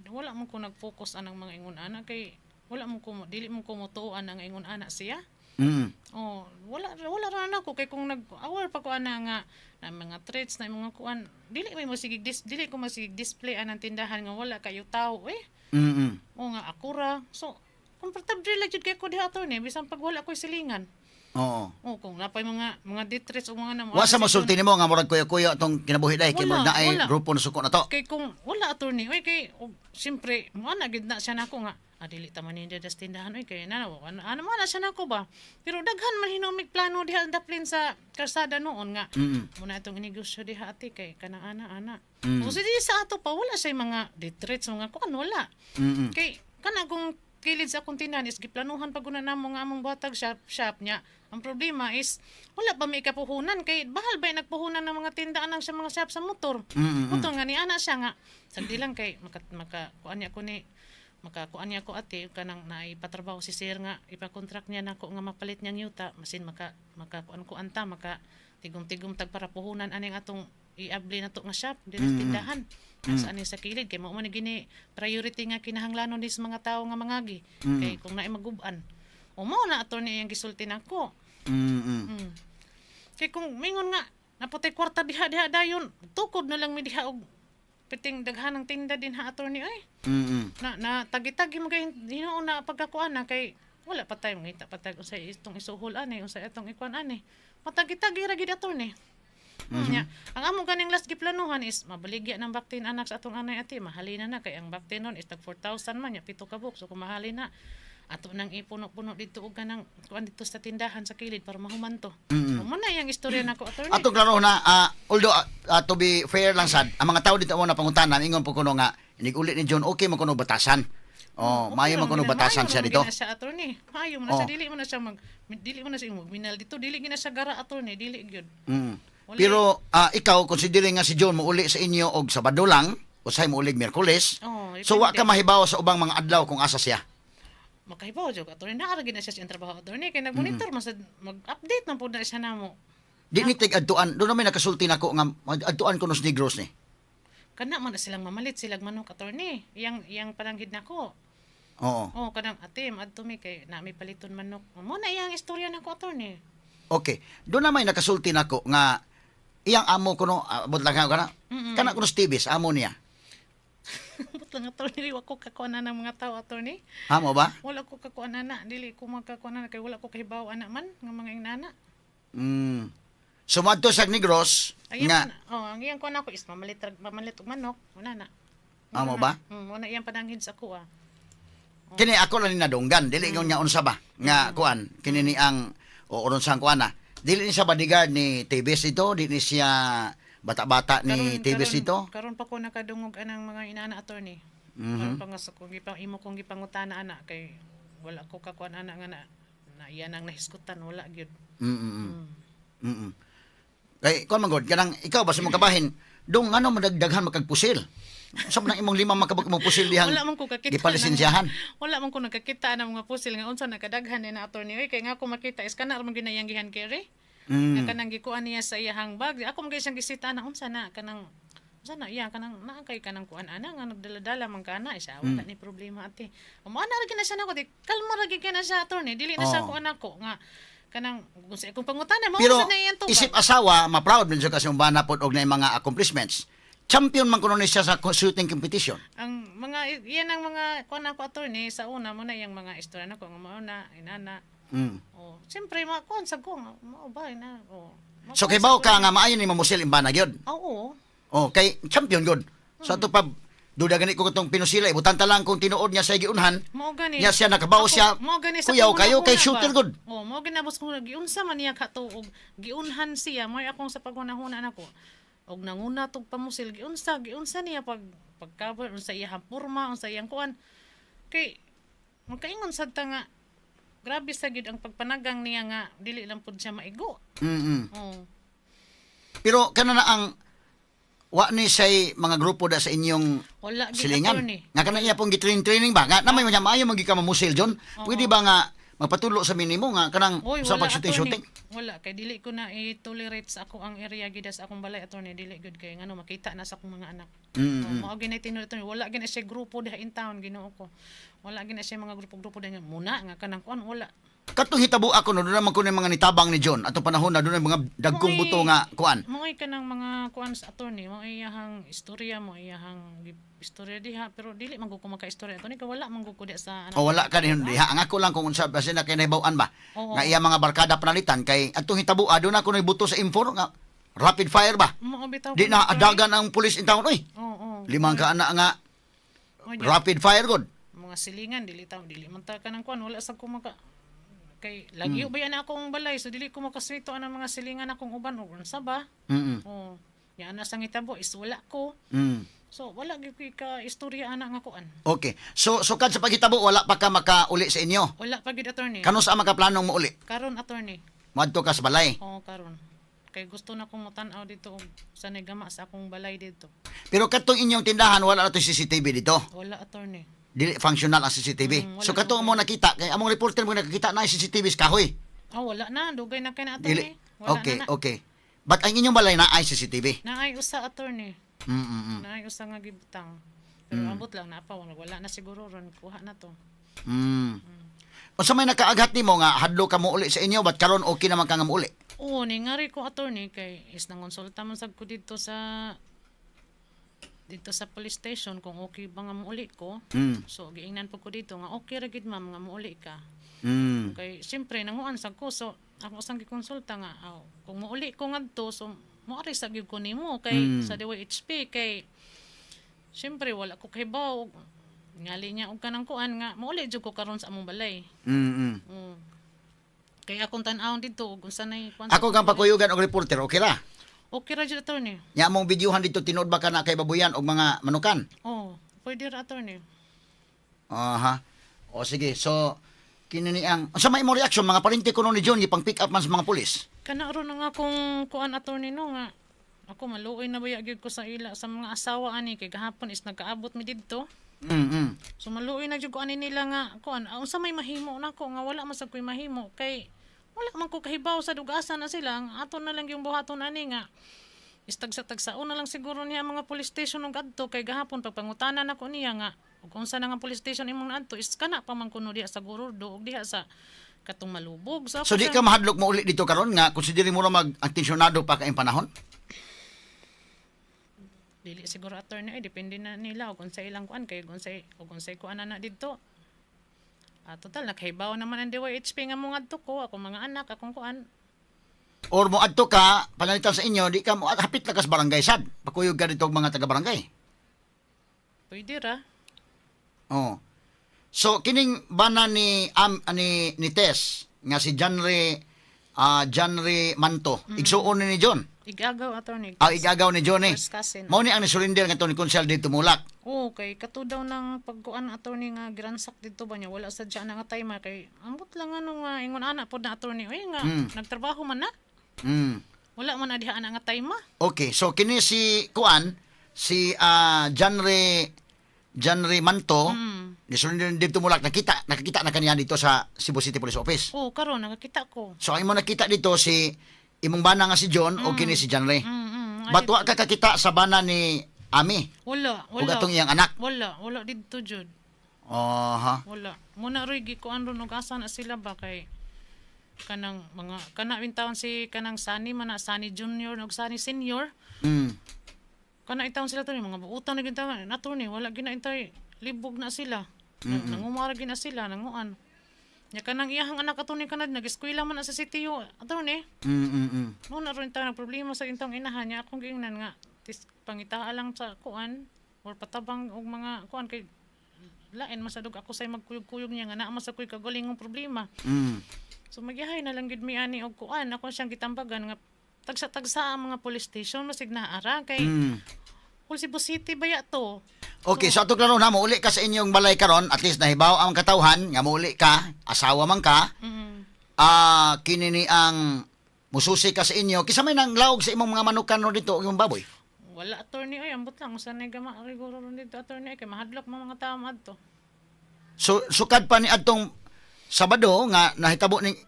wala man ko nag-focus anang mga ingon ana kay wala man ko dili man ko motuan ang ingon ana siya. Oh, wala ra na ako kay kung nag-aware pa ko ana nga na mga threats na mga kuan dili ko masigig display anang tindahan nga wala kayo tao o nga ako ra so comfortable lang jud kay ko diha attorney bisan pag wala ko'y silingan. Oo. Kung napay mga detress o mga Wa sa masulti nimo nga murag kuya-kuya atong kinabuhi day kay murag naay grupo na suko na to. Kay kung wala attorney oy kay siyempre mo na gid na siya nako nga dili ta man ninda das tindahan oy kay ano mo na siya nako ba pero daghan man hinumig plano diha daplin sa kalsada noon nga muna itong inegosyo diha ati kay kanang ana o sige sa ato pa wala say mga detress mga kuan wala kay kana kung kilid sa akong tindahan is giplanuhan pag una namo nga among buhatag shop niya. Ang problema is wala pa may kapuhunan kay bahal ba nagpuhunan ng mga tindaan ng sa mga shop sa motor. Motor nga ni ana siya nga sagdi lang kay makakuan niya ko ate kanang naipatrabaho si sir nga ipa-contract niya nako nga mapalit niyang yuta masin makakuan ko anta maka tigom-tigom tag para puhunan aning atong iabli na to nga shop dili tindahan. Sa ani sa kilid kay mao man gini priority nga kinahanglanon dis mga tawo nga mangagi kay kung naay magub-an o mao na attorney yang gisulti nako. Kay kung mingon nga naputay kwarta diha dayon tukod na lang mi diha og piting daghanang tinda din ha attorney ay. Na tagi-tagi mo kay hinuon na pagkakuan na kay wala pa tayo ngita patag usay itong isuhol ani usay atong ikuan ani. Matagi-tagi ra gid attorney. Ang among ganing last giplanuhan is mabaligya ng baktin anak sa atong anay ati mahalina na kay ang baktin nun is tag 4,000 man ya 7 ka book so kung mahalin na ato nang ipuno-puno dito og kanang kuan dito sa tindahan sa kilid para mahumanto. Mo na yang istorya nako attorney. Atong klaro na although to be fair lang sad ang mga tawo dito mo na pangutanan ingon po kuno nga inig-uli ni John okay man kuno batasan. Mayo man kuno batasan siya dito. Mayo siya attorney. Mayo man siya dili man siya minal dito dili gina siya gara attorney dili gyud. Pero ikaw considering nga si John mo uli sa inyo og Sabado lang usay mo ulig Miyerkules. So wa ka mahibaw sa ubang mga adlaw kung asa siya. Makahibaw jud attorney naara gid na siya sa trabaho attorney kay nag-monitor man sa mag-update man pud na siya namo. Di ni tig adtuan do na may nakasulti nako nga adtuan kuno sa Negros ni. Kana man na silang mamalit silang manok attorney iyang palanggid nako. Oo. Kanang atim adto mi kay na may paliton manok. Mo na iyang istorya nako attorney. Okay. Do na may nakasulti nako nga iyang amo kuno abot lang kana. Kana kuno Stevie amo niya. Abot lang attorney wa ko kakuan na ng mga tao attorney. Amo ba? Wala ko kakuan na dili ko magkakuan na kay wala ko kahibaw ana man nga mga inana. Sumadto sa Negros nga ang iyang kuan ako is mamalit og manok una na. Amo ba? Muna iyang pananghin sa kuha. Kini ako lang ni nadunggan dili nga nya unsa ba nga kuan kini ni ang oron sang kuan na. Dili ni siya bodyguard ni TBS ito, dili ni siya bata-bata ni TBS ito. Karon pa ko nakadungog anang mga inaana attorney. Karon pa nga sa kung imo kong gipangutana ana kay wala ko kakuan ana nga na iyan ang nahisgutan wala gyud. Kay kon magod kanang ikaw ba sa mong kabahin, dong ano madagdaghan makagpusil. Sab nang imong 5 makabuk mo pusil dihang wala man ko kakita. Gipalisensyahan. Wala man ko nakakita ng mga pusil nga unsa nakadaghan ni na attorney oy kay nga ako makita is kana man ginayang gihan kere. Nga kanang gikuan niya sa iyang bag. Ako man siyang gisita na unsa na kanang Sana iya kanang naakay kanang kuan ana nga nagdala-dala man kana siya wala ni problema ate. Umana ra gid na siya nako di kalma ra gid na siya attorney dili na siya Oo. kuan ako nga kanang kung sa akong pangutana mo Pero sa na iyan tubag. isip asawa, ma-proud din siya kasi bana pod og na mga accomplishments. Champion man kuno ni siya sa shooting competition. Ang mga iyan ang mga kuan ako attorney sa una mo na yung mga istorya nako nga mao na inana. Mm. Oh, siyempre mga kuan sa ko nga mao ba na. Oh. So kay bao ka nga maayo ni mamusil imbana gyud. Oo. Oh, kay champion good. So ato pa duda gani ko katong pinusila ibutan ta lang kung tinuod niya sa giunhan. Mao gani. Niya siya nakabaw siya. Kuyaw kayo kay shooter good. Oh, mao gani boss ko giunsa man niya kato og giunhan siya mo akong sa pagunahuna nako. Og nanguna tog pamusil giunsa niya pagcover unsa iyang porma unsa iyang kuan. Kay magkaingon sad ta nga grabe sa gid ang pagpanagang niya nga dili lang pud siya maigo. Oh. Pero kana na ang wa ni say mga grupo da sa inyong Wala gid silingan. attorney. Nga kana iya pong gitrain-training ba? Nga namay man maayo magi ka mamusil John. Pwede ba nga magpatulo sa minimo nga kanang Oy, sa wala, pag-shooting? Wala kay dili ko na i-tolerate sa ako ang area gid sa akong balay attorney dili good kay ngano makita na sa akong mga anak. Mao gid tinuod attorney wala gid na siya grupo diha in town Ginoo ko. Wala gid na siya mga grupo diha nga muna nga kanang kuan wala. Katong hitabo ako no doon man kuno mga nitabang ni John atong panahon na doon mga dagkong Mo'y- buto nga kuan. Mo'y kanang mga kuan sa attorney mo iyahang istorya mo iyahang istorya diha pero dili man ko maka-istorya attorney kay wala man ko diha sa O wala ka din diha. Ang ako lang kung unsa basin na kay nahibaw-an ba. Oo. Nga iya mga barkada panalitan kay atong hitabo doon ako nabuto sa infor nga rapid fire ba. Mao bitaw Di ko, na attorney. adagan ang pulis in town oy. Oo. Limang ka ana nga Oy, di- rapid fire god. mga silingan dili man ta kanang kuan wala sa ko maka kay lagi ba yan akong balay so dili ko makaswito ang mga silingan akong uban o unsa ba oh yan na sang itabo is wala ko Mm. so wala gyud koy ka istorya ana nga kuan Okay. So kad sa paghitabo wala pa ka makauli sa inyo. wala pa gid attorney Kano sa makaplanong mo uli? karon attorney Madto ka sa balay. oh karon kay gusto na kong matan-aw dito og sa nagama sa akong balay dito Pero katong inyong tindahan wala na to CCTV dito. wala attorney Dili functional ang CCTV. Wala So katong mo nakita kay among reporter mo nakakita na ang CCTV sa kahoy. wala na dugay na kay na Dili. attorney wala Okay, na okay. But ang inyong balay na ay CCTV. naay usa attorney Mm. naay usa nga gibutang pero ambot lang na pa wala na siguro ron kuha na to Mm. Unsa may nakaaghat nimo nga hadlo ka mo uli sa inyo but karon okay naman ka nga mo uli? Oo, ningari ko attorney kay is nangonsulta man sad ko dito sa police station kung okay ba nga muuli ko. Mm. So giingnan po ko dito nga okay ra gid ma'am nga muuli ka. Mm. Kay siyempre nanguan sad ko so ako sang gikonsulta nga kung muuli ko ngadto so moari sa gyud ko nimo kay sa DYHP kay siyempre wala ko kahibaw ngali niya og kanang kuan nga muuli jud ko karon sa among balay. Mm. Mm. Kay akong tan-awon dito ug unsa nay kuan Ako kang pakuyugan og reporter, okay ra? okay ra jud attorney. Nya mong videohan dito tinuod ba ka na kay babuyan og mga manukan? Oh, pwede ra attorney. Aha. O sige, so kini ni ang unsa may mo reaction mga parinti kuno ni John gipang pick up man sa mga pulis. Kana ron nga akong kuan attorney no nga ako maluoy na baya gyud ko sa ila sa mga asawa ani kay gahapon is nagkaabot mi didto. Mm. So maluoy na jud ko ani nila nga kuan unsa may mahimo nako nga wala man sad koy mahimo kay wala man ko kahibaw sa dugasan na sila ang aton na lang yung buhaton ani nga istagsa-tagsaon na lang siguro niya ang mga police station ng adto kay gahapon pagpangutanan nako niya nga ug unsa na nga police station imong adto is kana pa man kuno diha sa Gururdo ug diha sa katong malubog so, So di ka mahadlok mo uli dito karon nga considering mo ra mag-attentionado pa kay panahon? dili siguro attorney depende na nila kung sa ilang kuan kay kung sa kuan na didto total nakahibaw naman ang DYHP nga mga adto ko ako mga anak akong kuan Or mo adto ka panalitan sa inyo di ka mo hapit na kas barangay sad. Pakuyog ka dito og mga taga barangay. pwede ra Oh. So kining bana ni ni Tess nga si Janre Manto. Igsuon ni John. igagaw attorney Igagaw ni John eh. first cousin Mao ni ang nisurrender nga ni Konsel dito Mulak. kay kato daw ng pagkuan attorney nga giransak dito ba niya wala sadya na nga time kay ambot lang ano nga ingon ana pod na attorney oy nga nagtrabaho man na Mm. wala man na diha ana nga time Okay, so kini si Kuan si Janre Manto nisurrender dito Mulak nakita na kaniya dito sa Cebu City Police Office. karon nakakita ko So ang imo nakita dito si imong bana nga si John o kini si Janre. Ba't wa ka kakita sa bana ni ami Wala, ug wala. atong iyang anak. Wala didto jud. Aha. Wala. Muna roy gikuan ron og asa na sila ba kay kanang mga kana taon si kanang Sani man na Sani Junior ug Sani Senior. Mm. Kana itaon sila to ni mga utang na gintaon nato ni wala ginaintay libog na sila. Nangumara gina sila nanguan. Nya kanang iyahang anak ato ni kanad nag-eskwela man na sa sitio ato ni. Muna ron taon problema sa intong inahan niya akong giingnan nga pangitaa lang sa kuan or patabang og mga kuan kay lain masadog ako say magkuyog-kuyog niya nga naa man sa kuy kagulingong problema. So magyahay na lang gid mi ani og kuan ako siyang gitambagan nga tagsa-tagsa ang mga police station masig naara kay Cebu City baya to. Okay, so ato klaro na mo uli ka sa inyong balay karon, at least nahibaw ang katawhan nga muli ka, asawa man ka. Kini ni ang mususi ka sa inyo. Kisa may nang lawog sa imong mga manukan ro dito yung baboy. Wala attorney ay ambot lang sanay gama riguro ron dito attorney kay mahadlok mga tao adto. So sukad pa ni adtong Sabado nga nahitabo ning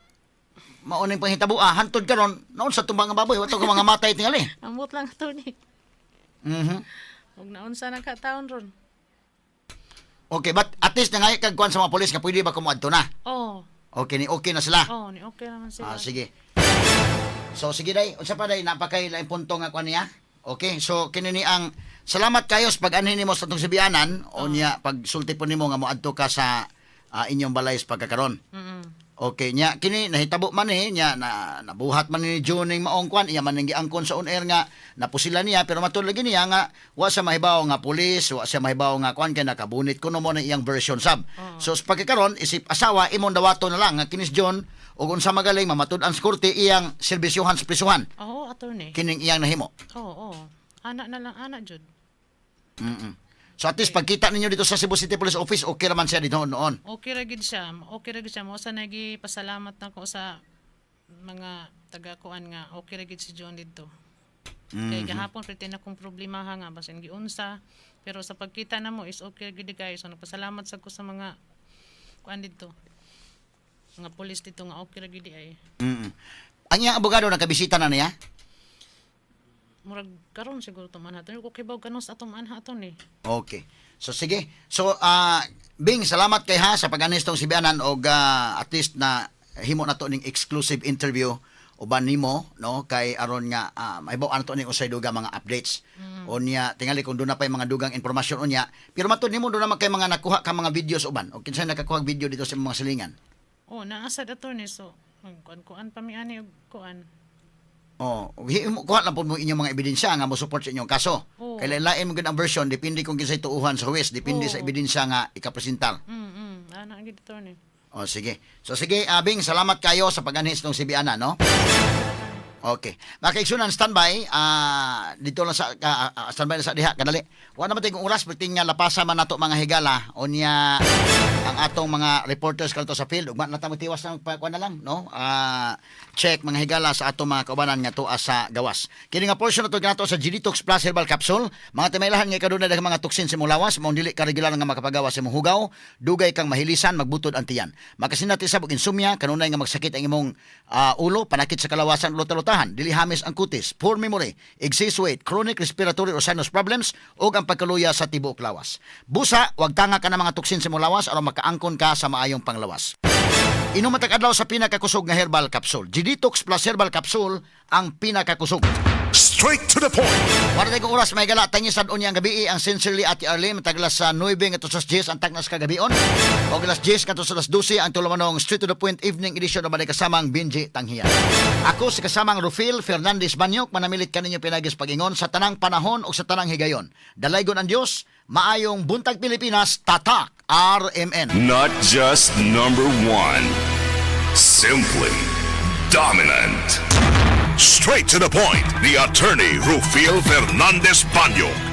mauning panghitabo hantod karon naon sa tumbang nga baboy wato ka mga matay tingali. Ambot lang attorney. Ug naon sa nagkataon ron. Okay, but at least nangay kag kuan sa mga pulis nga pwede ba kumuadto na? Oh. Okay na sila. Oh, ni okay naman sila. Sige. So sige day, unsa pa day napakay lain punto nga kuan niya? Okay, so kini ni ang salamat kayo sa pag-anhin nimo sa atong sibianan o niya pagsulti po nimo nga moadto ka sa inyong balay sa pagkakaron. Okay, nya kini nahitabo man nya nabuhat man ni June ning maong kwan iya man ning giangkon sa on air nga napusila niya pero matud lagi niya nga wa sa mahibaw nga pulis, wa sa mahibaw nga kwan kay nakabunit kuno mo na iyang version sab. So sa pagkakaron isip asawa imong dawato na lang nga kinis John ug unsa magaling mamatud-an sa korte iyang serbisyohan sa prisuhan. Oo, attorney. Kining iyang nahimo. Oo. Anak na lang anak jud. So at least pagkita ninyo dito sa Cebu City Police Office, okay naman siya dito noon. Okay ra gid siya. Okay ra gid siya. Mo sa nagipasalamat nako sa mga taga-kuan nga okay ra gid si John dito. Kay gahapon pretty na kong problema nga basin giunsa pero sa pagkita na mo is okay gid guys. So nagpasalamat sa ko sa mga kuan dito. Mga pulis dito nga okay ra gid ay. Ang iyang abogado nakabisita na niya? Murag karon siguro to man haton ko kay baw kanos atong anha aton ni. Okay. So sige. So Bing, salamat kay sa pag-anistong sibianan og at least na himo na to ning exclusive interview uban nimo no kay aron nga mahibaw to ning usay duga mga updates. Unya tingali kung doon na pay mga dugang impormasyon unya. Pero matud nimo doon naman kay mga nakuha ka mga videos uban. O kinsa nakakuha video dito sa mga silingan? Oh, naasad aton ni so kuan pa mi ani og kuan. Kuha lang po mo inyong mga ebidensya nga mo support sa inyong kaso. Kaya lain mo ang version, depende kung kinsay tuuhan sa huwes, depende sa ebidensya nga ikapresentar. Ana gid to ni. Sige. So sige, Bing, salamat kayo sa pag-anhis ng Sibiana, no? Okay. Mga kaigsunan, standby. Dito lang sa standby na sa diha kadali. Wa naman tayong oras perting nga lapasa man nato mga higala unya ang atong mga reporters kalto sa field. Ugma na ta tiwas nang kuan na lang, no? Check mga higala sa atong mga kaubanan nga tuwa sa gawas. Kini nga portion nato ganato sa G-Detox Plus Herbal Capsule. Mga timaylahan nga kaduna daghang mga toksin sa imong lawas, mao dili ka regular nga makapagawas sa imong hugaw, dugay kang mahilisan, magbutod ang tiyan. Makasinati sa insomnia, kanunay nga magsakit ang imong ulo, panakit sa kalawasan, luta-lutahan, dili hamis ang kutis, poor memory, excess weight, chronic respiratory or sinus problems ug ang pagkaluya sa tibuok lawas. Busa, wag tanga ka ng mga toksin sa imong lawas aron makaangkon ka sa maayong panglawas. Inom matag adlaw sa pinakakusog nga herbal capsule. G-Detox Plus Herbal Capsule ang pinakakusog. Straight to the point. Wala tayong oras may gala tangisan unya ang gabi ang Sincerely Ate Arlene mataglas sa 9 ngadto sa 10 ang tagnas kagabion. O alas 10 ngadto sa alas 12 ang tulumanong Straight to the Point evening edition na kasamang Binji Tanghiyan. Ako si kasamang Rufil Fernandez Banyok manamilit kaninyo pinagis pagingon sa tanang panahon o sa tanang higayon. Dalaygon ang Dios, maayong buntag Pilipinas, tatak RMN. Not just number one. Simply dominant. Straight to the point. The attorney Rufil Fernandez Banyok.